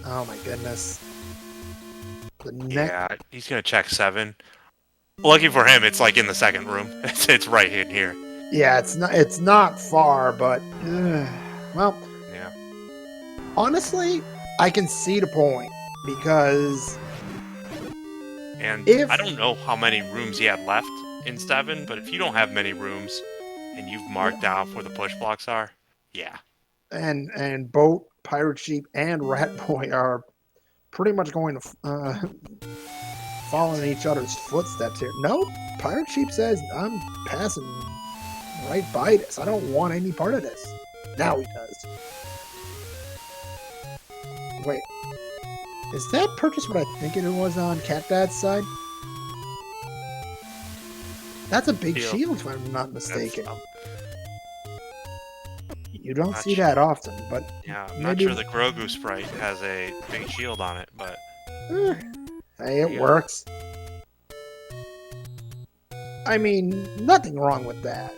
Oh my goodness. Yeah, he's gonna check 7. Lucky for him, it's like in the second room. It's right in here. Yeah, it's not far, but well, yeah. Honestly, I can see the point because I don't know how many rooms he had left in 7, but if you don't have many rooms and you've marked out where the push blocks are, yeah. And Boat, Pirate Sheep, and Rat Boy are pretty much going to follow in each other's footsteps here. No, Pirate Sheep says, I'm passing right by this. I don't want any part of this. Now he does. Wait. Is that purchase what I think it was on Cat Dad's side? That's a big shield, if I'm not mistaken. You don't see that often, but... Yeah, I'm not sure the Grogu sprite has a big shield on it, but... Hey, it works. I mean, nothing wrong with that.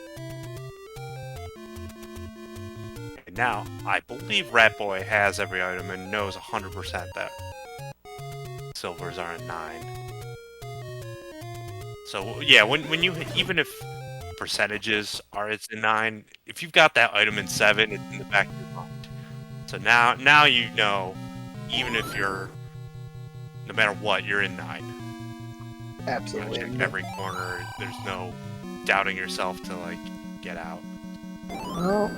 And now, I believe Rat Boy has every item and knows 100% that silvers are a 9. So, yeah, when you... Even if percentages are it's a 9, if you've got that item in 7, it's in the back of your mind. So now you know, even if you're... No matter what, you're in 9. Absolutely. You check every corner. There's no doubting yourself to, like, get out. Well,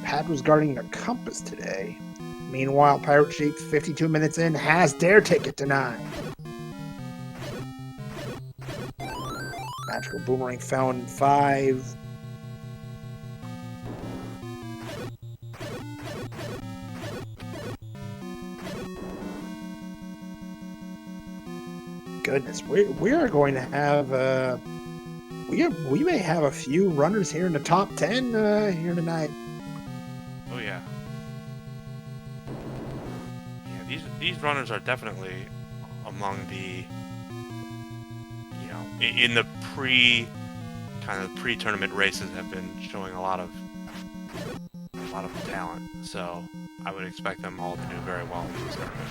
Pat was guarding the compass today. Meanwhile, Pirate Sheep, 52 minutes in, has their ticket to 9. Magical Boomerang found in 5. Goodness, we are going to have we may have a few runners here in the top 10 here tonight. Oh yeah. Yeah, these runners are definitely among the, you know, in the pre-tournament races have been showing a lot of talent. So I would expect them all to do very well in this tournament.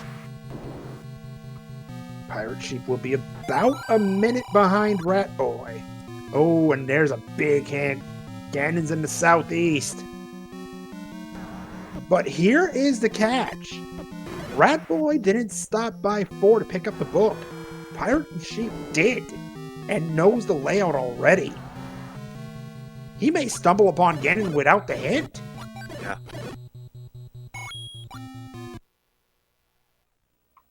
Pirate Sheep will be about a minute behind Rat Boy. Oh, and there's a big hand. Ganon's in the southeast. But here is the catch. Rat Boy didn't stop by 4 to pick up the book. Pirate Sheep did, and knows the layout already. He may stumble upon Ganon without the hint. Yeah.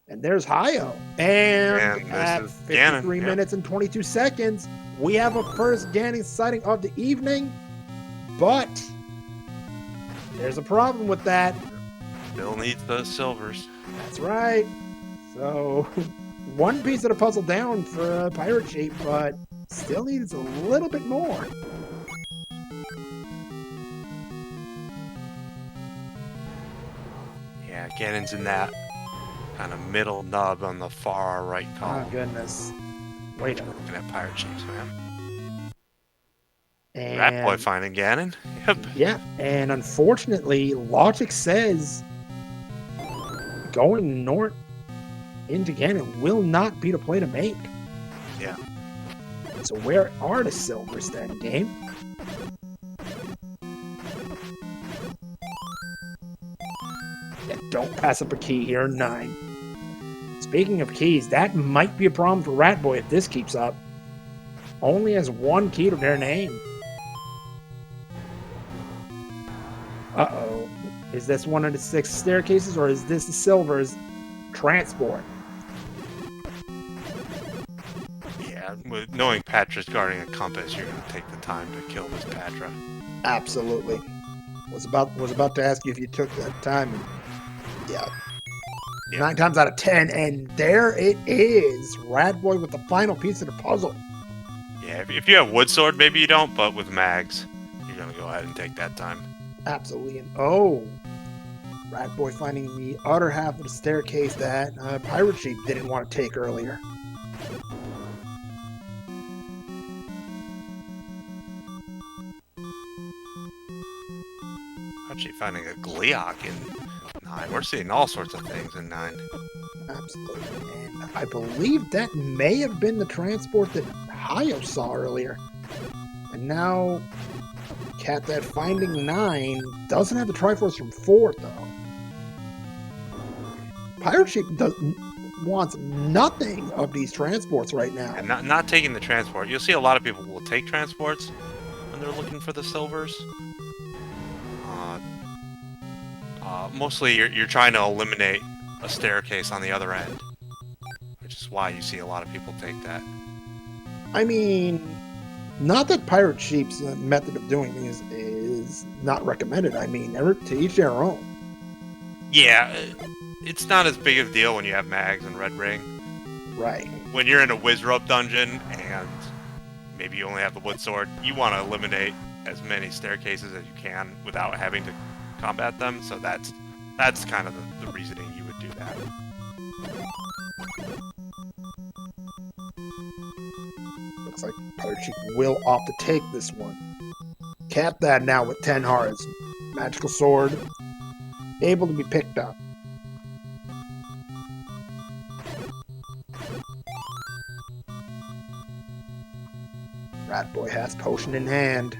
And there's Hio. And at 53 Ganon, minutes and 22 seconds, we have a first Ganon sighting of the evening. But there's a problem with that. Bill needs those silvers. That's right. So one piece of the puzzle down for Pirate Sheep, but still needs a little bit more. Yeah, Ganon's in that kind of middle nub on the far right column. Oh, goodness. Wait a minute. Looking at Pirate Chiefs, man. And Rat Boy finding Ganon. Yep. yeah, and unfortunately, logic says going north into Ganon will not be the play to make. Yeah. So where are the silvers then, game? Yeah, don't pass up a key here, 9. Speaking of keys, that might be a problem for Rat Boy if this keeps up. Only has 1 key to their name. Uh-oh. Is this one of the 6 staircases, or is this the silver's transport? Yeah, with knowing Patra's guarding a compass, you're going to take the time to kill this Patra. Absolutely. Was about to ask you if you took that time. Yeah. 9 times out of 10, and there it is. Rat Boy with the final piece of the puzzle. Yeah, if you have Wood Sword, maybe you don't, but with Mags, you're going to go ahead and take that time. Absolutely. And oh, Rat Boy finding the other half of the staircase that Pirate Sheep didn't want to take earlier. Actually finding a Gleeok in 9. We're seeing all sorts of things in 9. Absolutely. And I believe that may have been the transport that Hayo saw earlier. And now Cat that finding 9 doesn't have the Triforce from 4, though. Pirate Sheep wants nothing of these transports right now. And not taking the transport. You'll see a lot of people will take transports when they're looking for the silvers. Mostly you're trying to eliminate a staircase on the other end, which is why you see a lot of people take that. I mean, not that Pirate Sheep's method of doing things is not recommended. I mean, to each their own. Yeah, it's not as big of a deal when you have Mags and Red Ring. Right. When you're in a Wizrobe dungeon and maybe you only have the Wood Sword, you want to eliminate as many staircases as you can without having to combat them. So that's kind of the reasoning you would do that. Looks like Pirate Sheep will opt to take this one. Cap that now with 10 hearts. Magical sword. Able to be picked up. Rat Boy has potion in hand.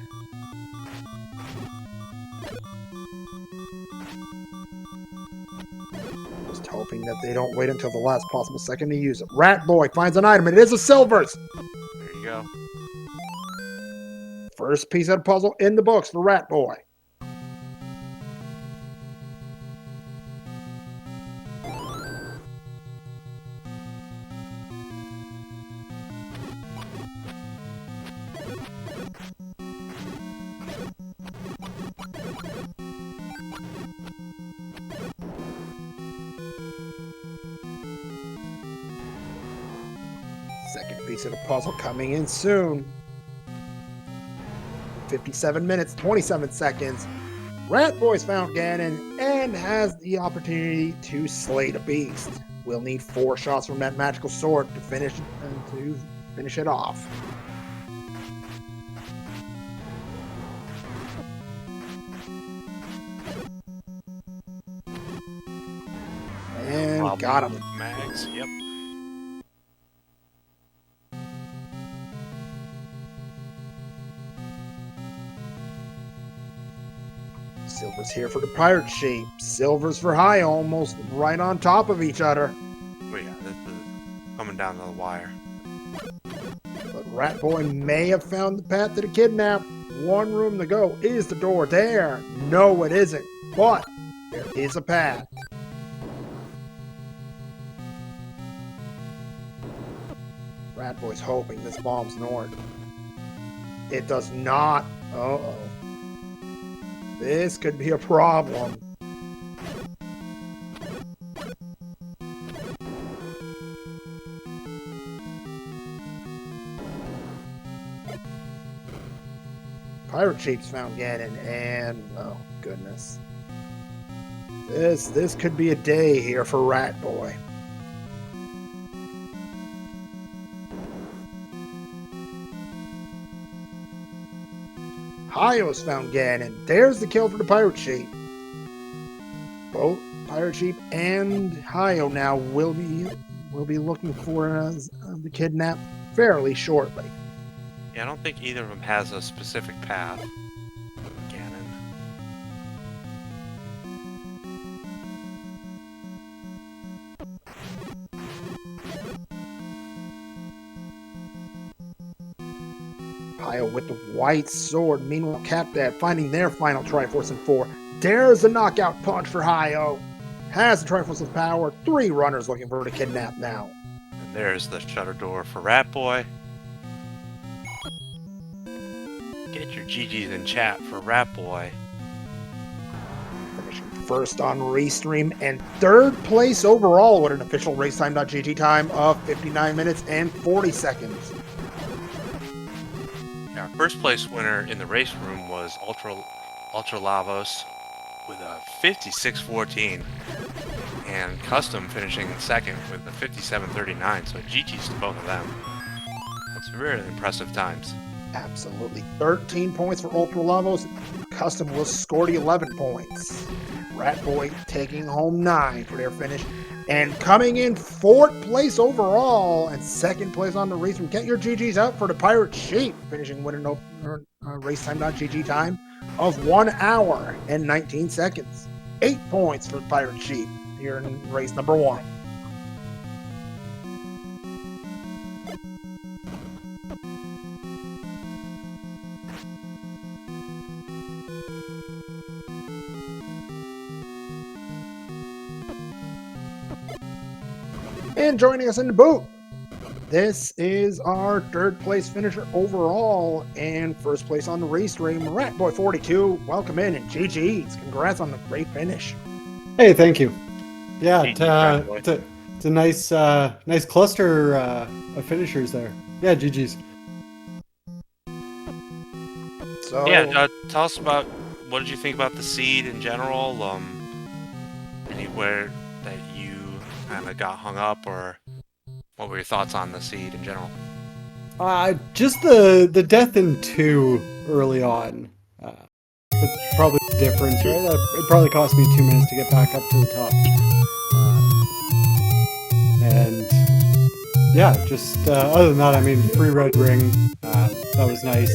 Just hoping that they don't wait until the last possible second to use it. Rat Boy finds an item, and it is a silvers! There you go. First piece of the puzzle in the books for Rat Boy. Second piece of the puzzle coming in soon. 57 minutes, 27 seconds. Rat Boy's found Ganon and has the opportunity to slay the beast. We'll need 4 shots from that magical sword to finish it off. And Problem got him. with Mags, yep. Silver's here for the Pirate Sheep. Silver's for high, almost right on top of each other. But yeah, this is coming down to the wire. But Rat Boy may have found the path to the kidnap. 1 room to go. Is the door there? No, it isn't. But there is a path. Rat Boy's hoping this bombs north. It does not. Uh-oh. This could be a problem. Pirate Chief's found Ganon, and oh goodness. This could be a day here for Rat Boy. Hayo's found Ganon. There's the kill for the Pirate Chief. Both Pirate Chief and Hayo now will be looking for the kidnap fairly shortly. Yeah, I don't think either of them has a specific path. Ganon. Hayo with the white sword. Meanwhile, Capdad finding their final Triforce in 4. There's a knockout punch for Hayo. Has the Triforce of power. 3 runners looking for the kidnap now. And there's the shutter door for Rat Boy. Get your GGs in chat for Rat Boy. Finishing first on Restream and 3rd place overall with an official racetime.gg time of 59 minutes and 40 seconds. Our first place winner in the race room was Ultra Lavos with a 56.14, and Custom finishing in second with a 57.39. So GG's to both of them. That's very impressive times. Absolutely. 13 points for Ultra Lavos. Custom will score 11 points. Rat Boy taking home 9 for their finish. And coming in 4th place overall and 2nd place on the race. Get your GGs out for the Pirate Chief, finishing with an racetime.gg time of 1 hour and 19 seconds. 8 points for Pirate Chief here in race number 1. And joining us in the booth, this is our 3rd place finisher overall and 1st place on the race stream, Rat Boy 42. Welcome in and GG's. Congrats on the great finish. Hey, thank you. Yeah, GG, it's a nice cluster of finishers there. Yeah, GG's. So Yeah, tell us about what did you think about the seed in general? Anywhere that you kind of got hung up, or what were your thoughts on the seed in general? Just the death in 2 early on. That's probably the difference, right? It probably cost me 2 minutes to get back up to the top. And yeah, just other than that, I mean, free red ring, that was nice.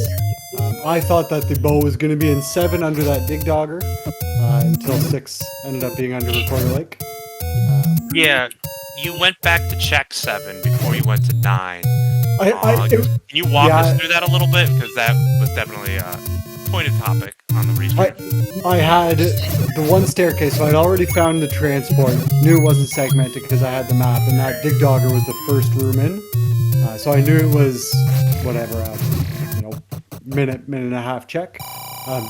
I thought that the bow was going to be in 7 under that dig dogger, until 6 ended up being under Recorder Lake. Yeah, you went back to check 7 before you went to 9. Can you walk us through that a little bit? Because that was definitely a pointed topic on the restream. I had the one staircase, so I'd already found the transport, knew it wasn't segmented because I had the map, and that dig dogger was the first room in. So I knew it was, whatever, minute and a half check,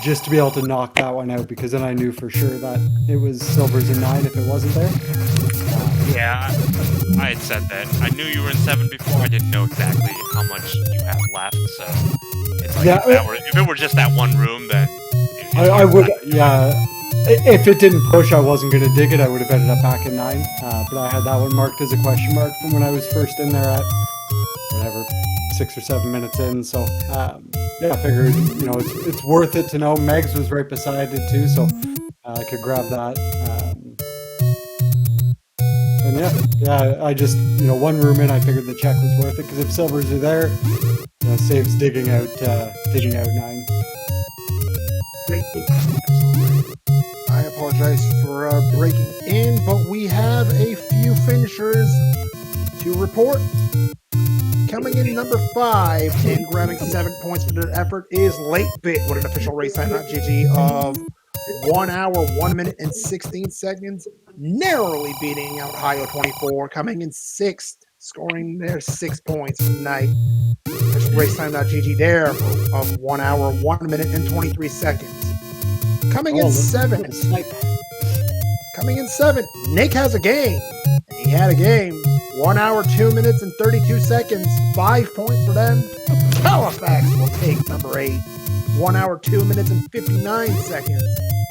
just to be able to knock that one out, because then I knew for sure that it was silvers in 9 if it wasn't there. Yeah, I had said that. I knew you were in 7 before. I didn't know exactly how much you had left, so it's like if it were just that one room, then I would, yeah. If it didn't push, I wasn't going to dig it. I would have ended up back in 9, but I had that one marked as a question mark from when I was first in there at whatever 6 or 7 minutes in. So yeah, I figured it's worth it to know. Megs was right beside it too, so I could grab that. And yeah, I just, one room in, I figured the check was worth it, because if silvers are there, saves digging out 9. I apologize for breaking in, but we have a few finishers to report. Coming in number 5 and grabbing 7 points for their effort is Late Bit with an official racetime.gg of 1 hour, 1 minute, and 16 seconds, narrowly beating out Hayo 24, coming in 6th, scoring their 6 points for the night. Racetime.gg there of 1 hour, 1 minute, and 23 seconds. Coming in 7th. Coming in 7th, Nick has a game. He had a game. 1 hour, 2 minutes, and 32 seconds. 5 points for them. Halifax will take number 8. 1 hour, 2 minutes, and 59 seconds.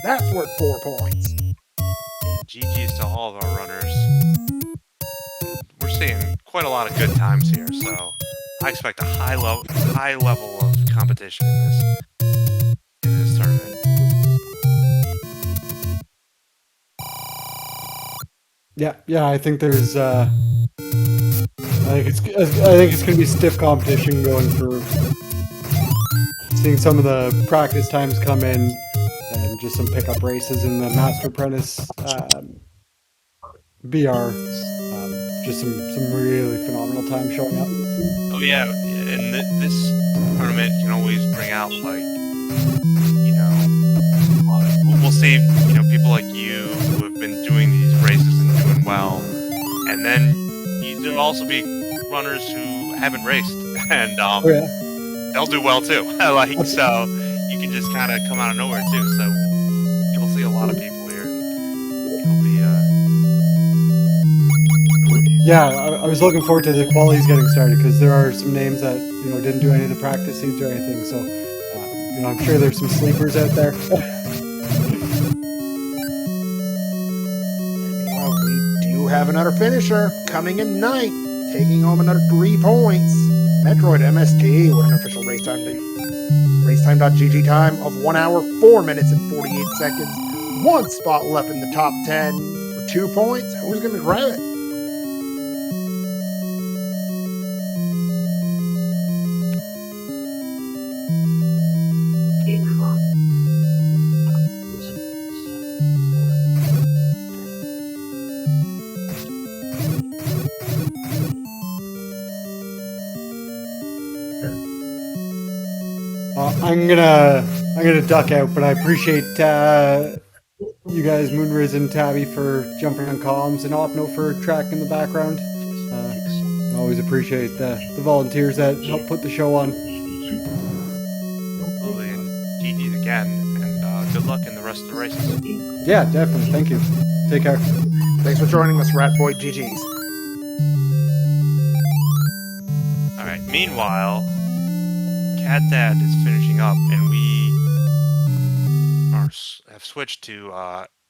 That's worth 4 points. GG's to all of our runners. We're seeing quite a lot of good times here, so I expect a high level of competition in this tournament. Yeah. I think there's. I think it's going to be stiff competition going through. Seeing some of the practice times come in, and just some pickup races in the Master Apprentice BR. Just some really phenomenal time showing up. Oh yeah, and this tournament can always bring out, like, we'll see, people like you who have been doing these races and doing well, and then there'll also be runners who haven't raced, and they'll do well too. So you can just kind of come out of nowhere too. So you'll see a lot of people here. It'll be Yeah, I was looking forward to the qualies getting started, because there are some names that didn't do any of the practice scenes or anything. So I'm sure there's some sleepers out there. Well, we do have another finisher coming in ninth, taking home another 3 points. Metroid MST with an official racetime.gg time of 1 hour, 4 minutes, and 48 seconds. 1 spot left in the top 10 for 2 points. Who's going to grab it? I'm gonna duck out, but I appreciate you guys, Moonriz and Tabby, for jumping on comms, and Opno for tracking the background. I always appreciate the volunteers that help put the show on. Absolutely, and GG's again, and good luck in the rest of the races. Yeah, definitely. Thank you. Take care. Thanks for joining us, Ratboy GG's. All right. Meanwhile, Cat Dad is finishing up, and we have switched to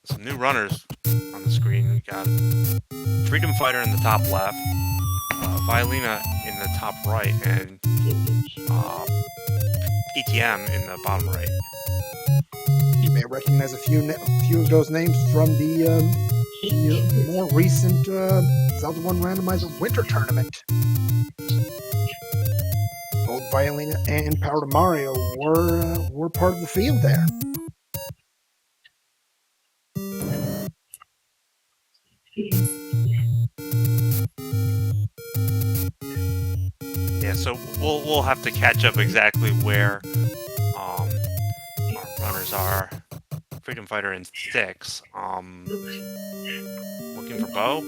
some new runners on the screen. We got Freedom Fighter in the top left, Violina in the top right, and PTM in the bottom right. You may recognize a few of those names from the more recent Zelda 1 Randomizer Winter Tournament. Both Violina and Power to Mario were part of the field there. Yeah, so we'll have to catch up exactly where our runners are. Freedom Fighter in 6. Looking for Bo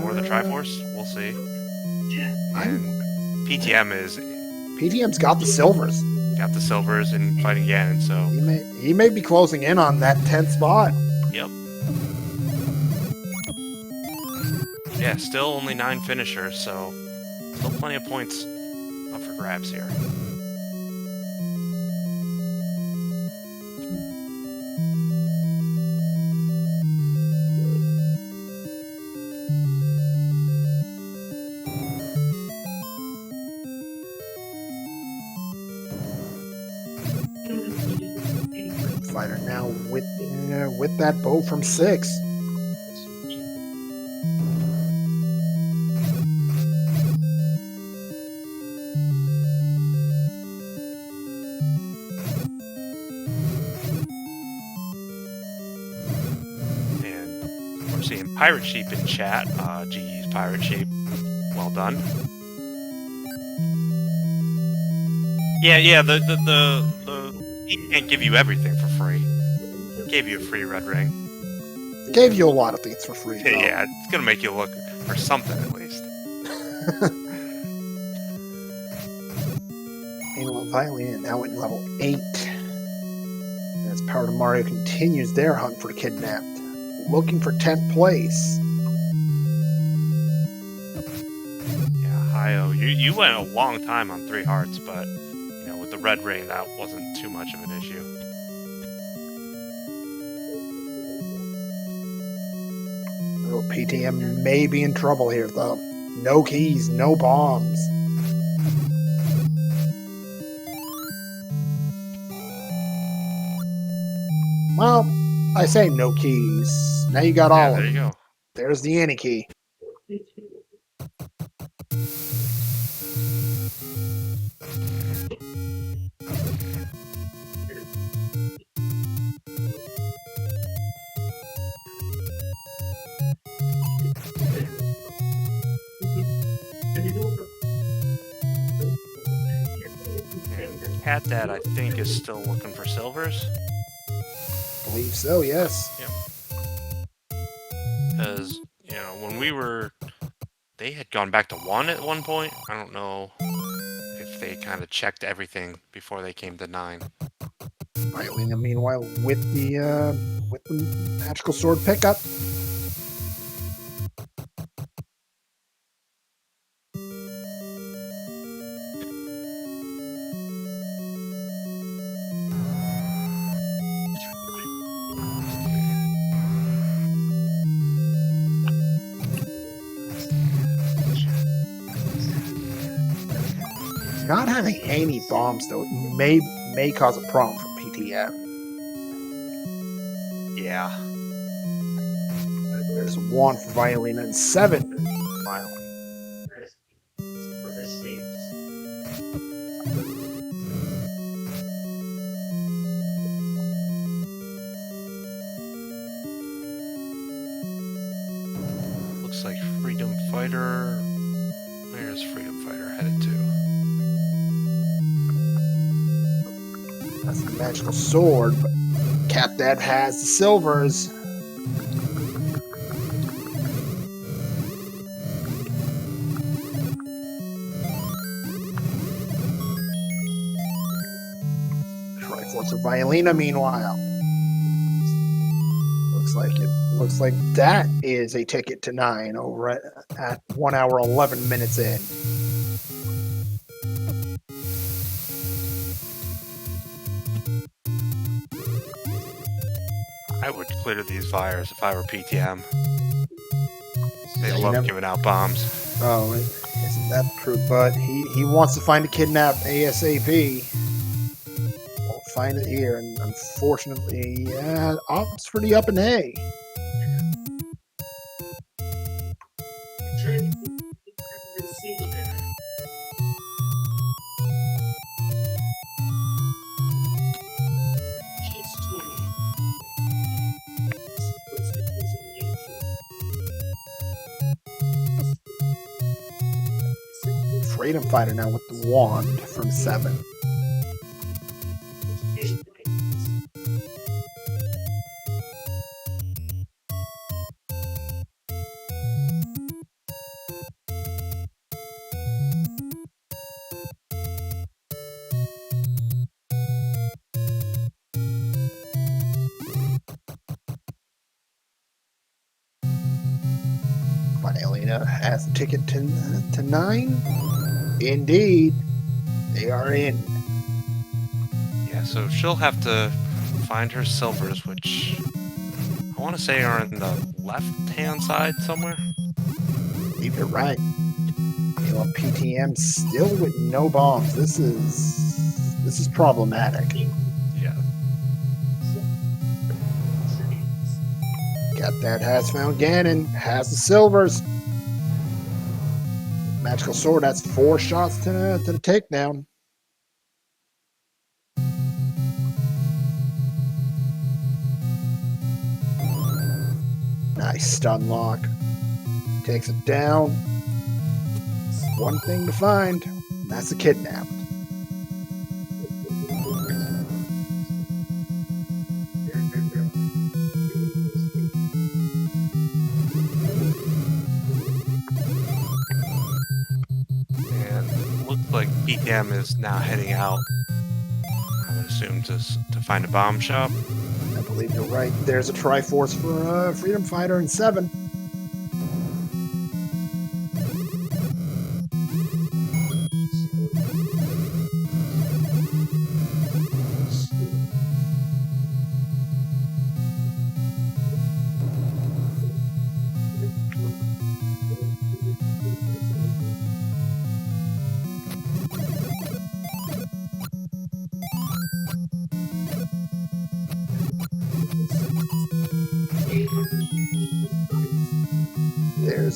or the Triforce. We'll see. And PTM's got the silvers. Got the silvers and fighting again, so he may be closing in on that 10th spot. Yep. Yeah, still only 9 finishers, so still plenty of points up for grabs here. Fighter now with that bow from 6. And we're seeing Pirate Sheep in chat. GG's Pirate Sheep. Well done. Yeah, he can't give you everything for free. Gave you a free red ring. Gave you a lot of things for free. Though. Yeah, it's gonna make you look for something at least. Meanwhile, Violin now at level 8. As Power to Mario continues their hunt for Kidnapped, looking for 10th place. Yeah, Hio, you went a long time on 3 hearts, but with the red ring, that wasn't too much of an issue. Oh, PTM may be in trouble here, though. No keys, no bombs. Well, I say no keys. Now you got all of There them. you go. There's the any key. Cat Dad, I think, is still looking for silvers. Believe so, yes. Because, when we were... They had gone back to 1 at one point. I don't know if they kind of checked everything before they came to 9. Violina, meanwhile, with the magical sword pickup. Not having any bombs, though, may cause a problem for PTM. Yeah. There's 1 for Violina and 7 for Violina. Looks like Freedom Fighter... Where's Freedom Fighter headed to? That's the magical sword, but Cat Dad has the silvers. Triforce of Violina, meanwhile. Looks like that is a ticket to 9 over at 1 hour 11 minutes in. I would clear these fires if I were PTM. They Yeah, love giving out bombs. Oh, isn't that true? But he wants to find a kidnap ASAP. Won't find it here, and unfortunately, opts for the up and A. Freedom Fighter now with the wand from 7. Violina has a ticket to 9. Indeed, they are in. Yeah, so she'll have to find her silvers, which I want to say are in the left-hand side somewhere. I believe you're right. Meanwhile, PTM still with no bombs. This is problematic. Yeah. Cat Dad has found Ganon, has the silvers. Magical sword, that's 4 shots to the takedown. Nice stun lock. Takes it down. One thing to find, and that's a kidnapped. And looks like PTM is now heading out, I would assume, to find a bomb shop. I believe you're right. There's a Triforce for Freedom Fighter in 7.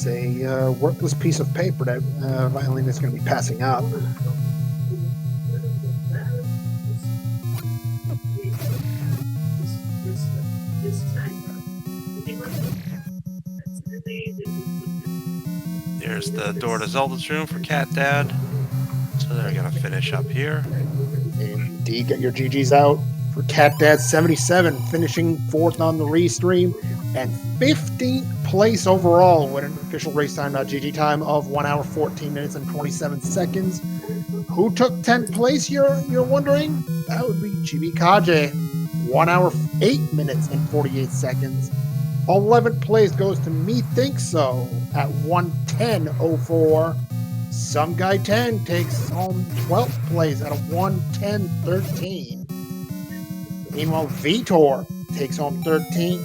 there's a worthless piece of paper that Violina is going to be passing out. There's the door to Zelda's room for Cat Dad. So they're gonna finish up here. Indeed, get your GGs out for Cat Dad 77, finishing 4th on the restream and 15th place overall with an official race time.gg time of 1 hour 14 minutes and 27 seconds. Who took 10th place? You're wondering? That would be Chibi Kaje, 1 hour 8 minutes and 48 seconds. 11th place goes to Me Think So at 1:10:04. Some Guy 10 takes home 12th place at a 1:10:13. Meanwhile, Vitor takes home 13th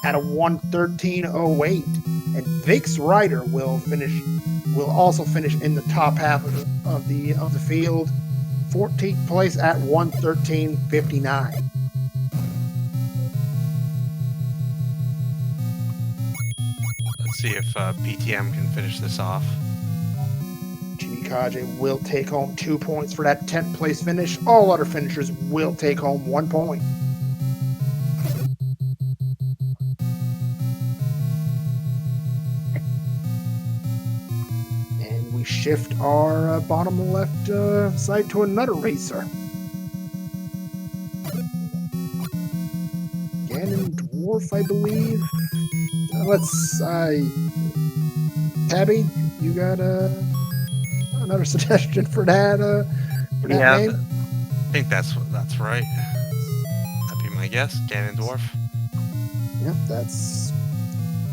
at a 1:13:08. And Vix Ryder will also finish in the top half of the field, 14th place at 1:13:59. Let's see if PTM can finish this off. Kaje will take home 2 points for that 10th place finish. All other finishers will take home 1 point. And we shift our bottom left side to another racer. Ganon Dwarf, I believe. Tabby, you got another suggestion for that? Yeah, name? I think that's right. That'd be my guess. Ganon Dwarf. Yep, that's.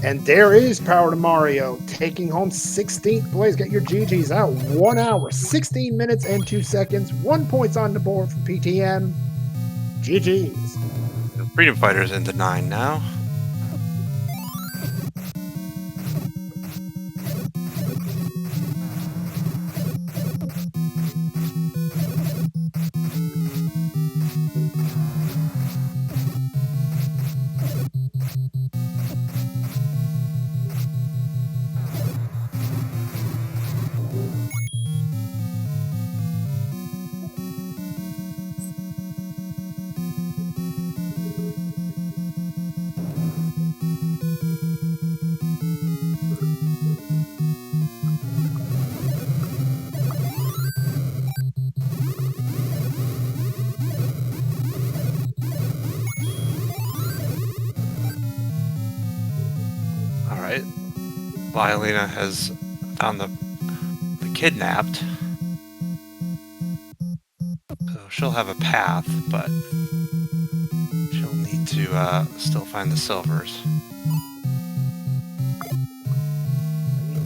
And there is Power to Mario taking home 16th place. Get your GGs out. 1 hour, 16 minutes, and 2 seconds. 1 point on the board for PTM. GGs. The Freedom Fighter's into 9 now. Violina has found the kidnapped. So she'll have a path, but she'll need to still find the silvers.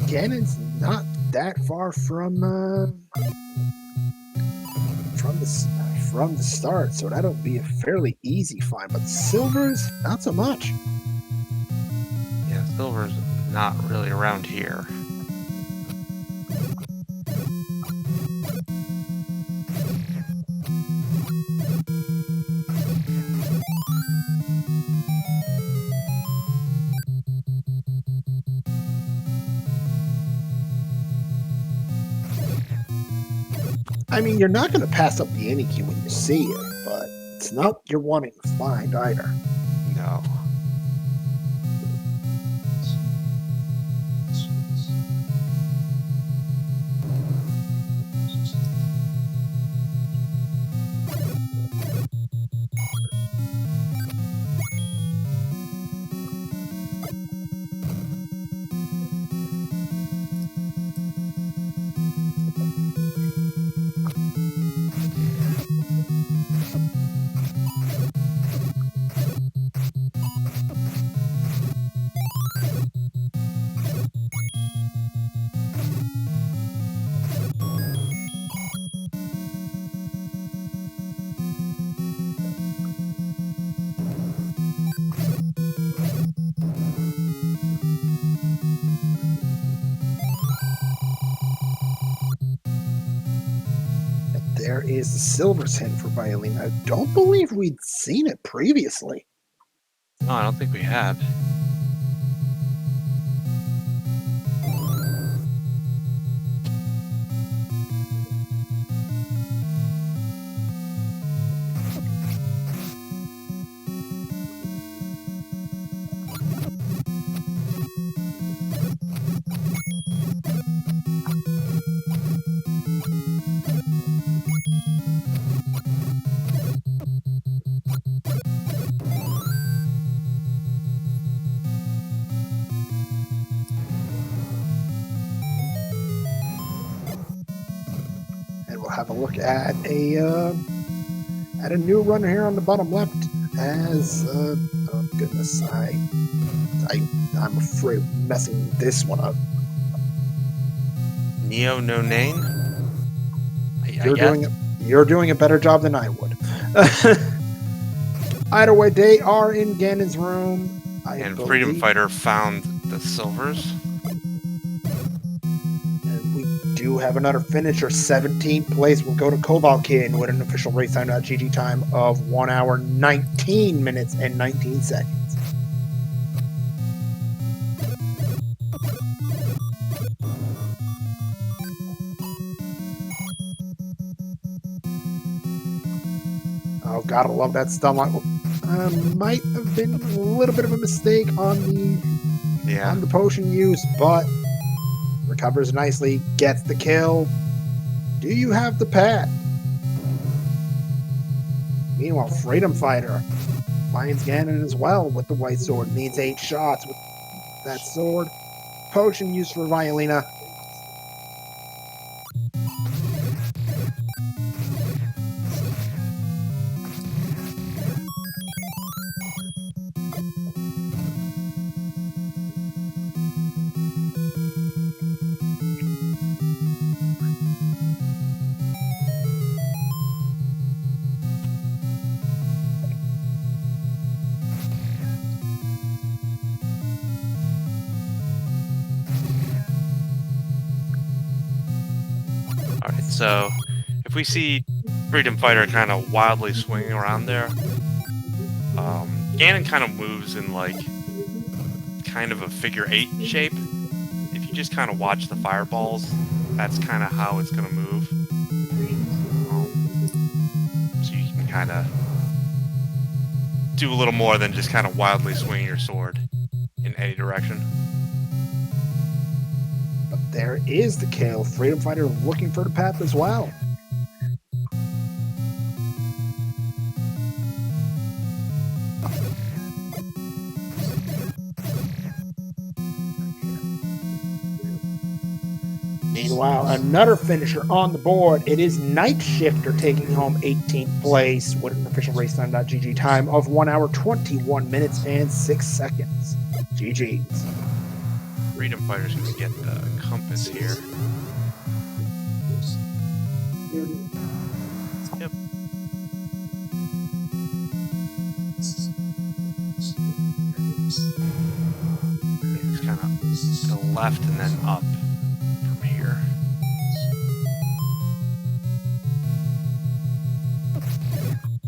Ganon's not that far from the start, so that'll be a fairly easy find. But silvers, not so much. Yeah, silver's not really around here. I mean, you're not going to pass up the Annie key when you see it, but it's not you're wanting to find either. No. There is the silver's hint for Violina. I don't believe we'd seen it previously. No, I don't think we had. have a look at a new runner here on the bottom left. As oh goodness, I'm afraid of messing this one up. Neo No Name. You're doing a better job than I would. Either way, they are in Ganon's room. And Freedom Fighter found the silvers. And we do have another finisher. 17th place will go to Kovalkin with an official race time.gg time of 1 hour, 19 minutes, and 19 seconds. Oh, gotta love that stun line. Might have been a little bit of a mistake on the potion use, but recovers nicely, gets the kill. Do you have the pad? Meanwhile, Freedom Fighter finds Ganon as well with the white sword. Needs 8 shots with that sword. Potion used for Violina. Alright, so if we see Freedom Fighter kind of wildly swinging around there, Ganon kind of moves in like kind of a figure 8 shape. If you just kind of watch the fireballs, that's kind of how it's going to move. So you can kind of do a little more than just kind of wildly swing your sword in any direction. But there is the kill. Freedom Fighter looking for the path as well. Meanwhile, another finisher on the board. It is Night Shifter taking home 18th place with an official racetime.gg time of 1 hour, 21 minutes, and 6 seconds. GG's. Freedom Fighter's going to get the compass here. Yep. It's kind of to the left and then up from here.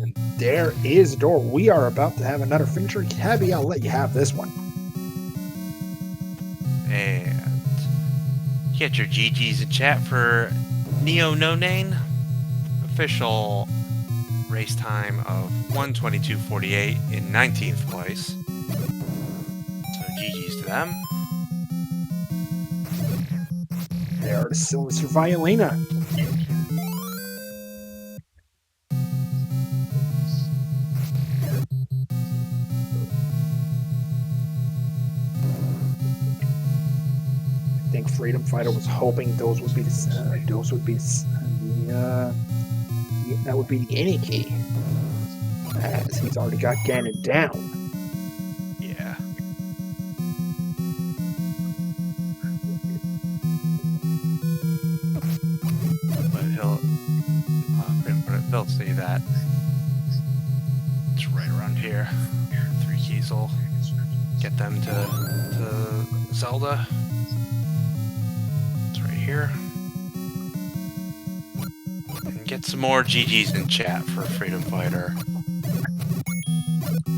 And there is the door. We are about to have another finisher. Cabby, I'll let you have this one. And get your GGs in chat for Neo No Name. Official race time of 1:22:48 in 19th place. So GGs to them. There are the silvers for Violina. I think Freedom Fighter was hoping those would be the any key, as he's already got Ganon down. Yeah. But they'll see that. It's right around here. 3 keys will get them to Zelda. It's right here. And get some more GGs in chat for Freedom Fighter.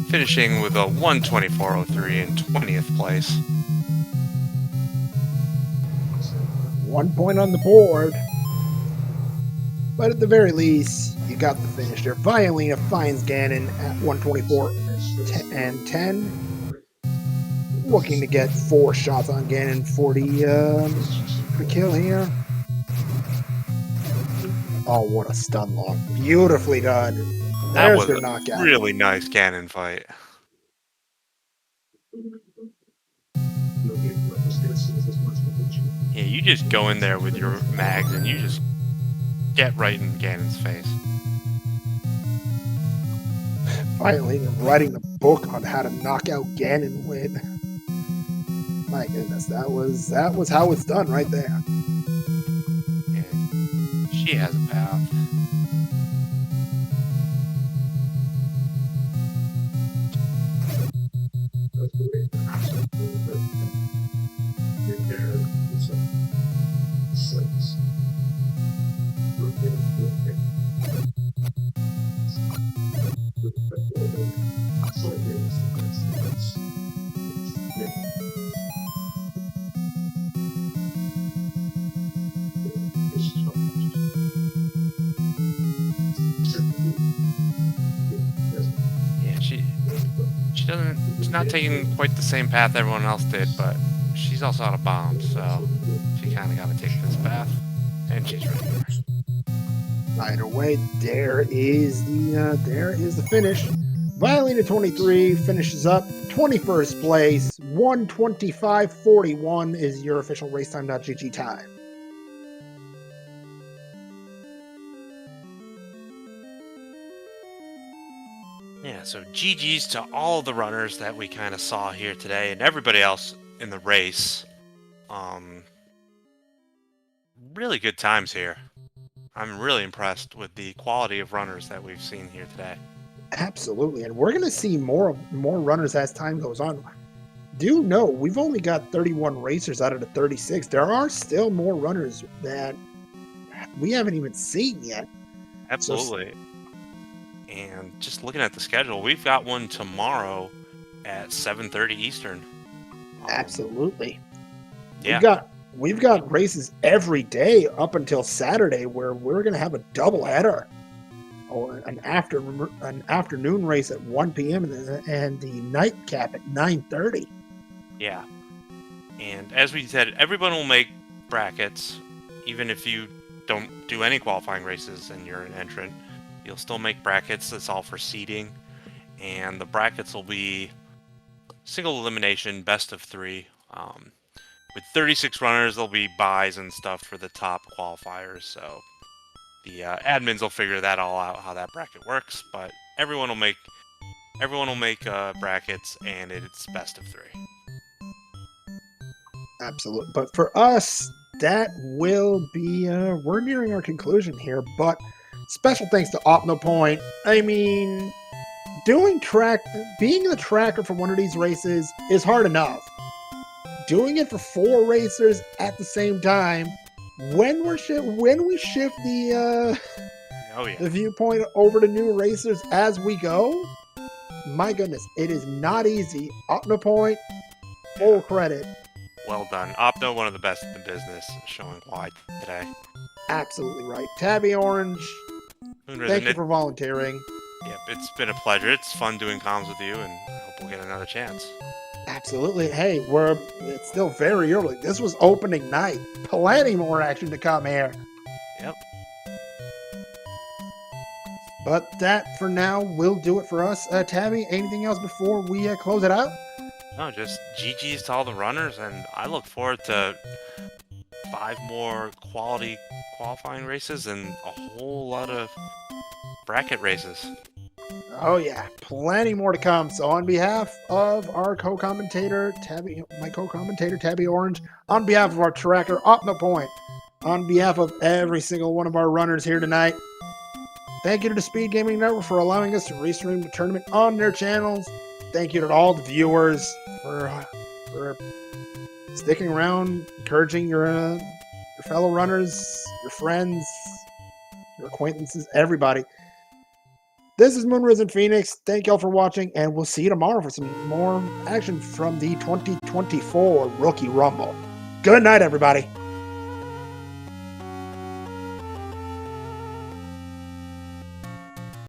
Finishing with a 1:24:03 in 20th place. 1 point on the board. But at the very least, you got the finish there. Violina finds Ganon at 1:24:10. Looking to get 4 shots on Ganon for the kill here. Oh, what a stun lock. Beautifully done. That There's was their a knockout. really nice Ganon fight. Yeah, you just go in there with your mags and you just get right in Ganon's face. Finally, writing the book on how to knock out Ganon with. My goodness, that was how it's done right there. And she has a path. Yeah, she's not taking quite the same path everyone else did, but she's also out of bounds, so she kind of got to take this path, and she's right here. Either way, there is the finish. Violator 23 finishes up 21st place. 1:25.41 is your official racetime.gg time. Yeah, so GG's to all the runners that we kind of saw here today and everybody else in the race. Really good times here. I'm really impressed with the quality of runners that we've seen here today. Absolutely, and we're going to see more runners as time goes on. Do know we've only got 31 racers out of the 36. There are still more runners that we haven't even seen yet. Absolutely. And just looking at the schedule, we've got one tomorrow at 7:30 Eastern. Absolutely. Yeah. We've got races every day up until Saturday where we're going to have a doubleheader or an afternoon race at 1 p.m. and the nightcap at 9:30. Yeah. And as we said, everyone will make brackets. Even if you don't do any qualifying races and you're an entrant, you'll still make brackets. That's all for seeding. And the brackets will be single elimination, best of 3. With 36 runners, there'll be buys and stuff for the top qualifiers. So the admins will figure that all out, how that bracket works. But everyone will make brackets, and it's best of 3. Absolutely. But for us, that will be we're nearing our conclusion here. But special thanks to OpnoPoint. I mean, being the tracker for one of these races is hard enough. Doing it for 4 racers at the same time, when we shift the the viewpoint over to new racers as we go, my goodness, it is not easy. OpnoPoint, full credit. Well done. Opno, one of the best in the business, showing why today. Absolutely right. Tabby Orange, thank you for volunteering. Yep, it's been a pleasure. It's fun doing comms with you, and I hope we'll get another chance. Absolutely. Hey, it's still very early. This was opening night. Plenty more action to come here. Yep. But that, for now, will do it for us. Tabby, anything else before we close it out? No, just GG's to all the runners, and I look forward to 5 more quality qualifying races and a whole lot of bracket races. Oh yeah, plenty more to come. So on behalf of our co-commentator, my co-commentator, Tabby Orange, on behalf of our tracker, OpnoPoint, on behalf of every single one of our runners here tonight, thank you to the SpeedGaming Network for allowing us to restream the tournament on their channels. Thank you to all the viewers for sticking around, encouraging your fellow runners, your friends, your acquaintances, everybody. This is Moonrisen Phoenix. Thank y'all for watching, and we'll see you tomorrow for some more action from the 2024 Rookie Rumble. Good night, everybody.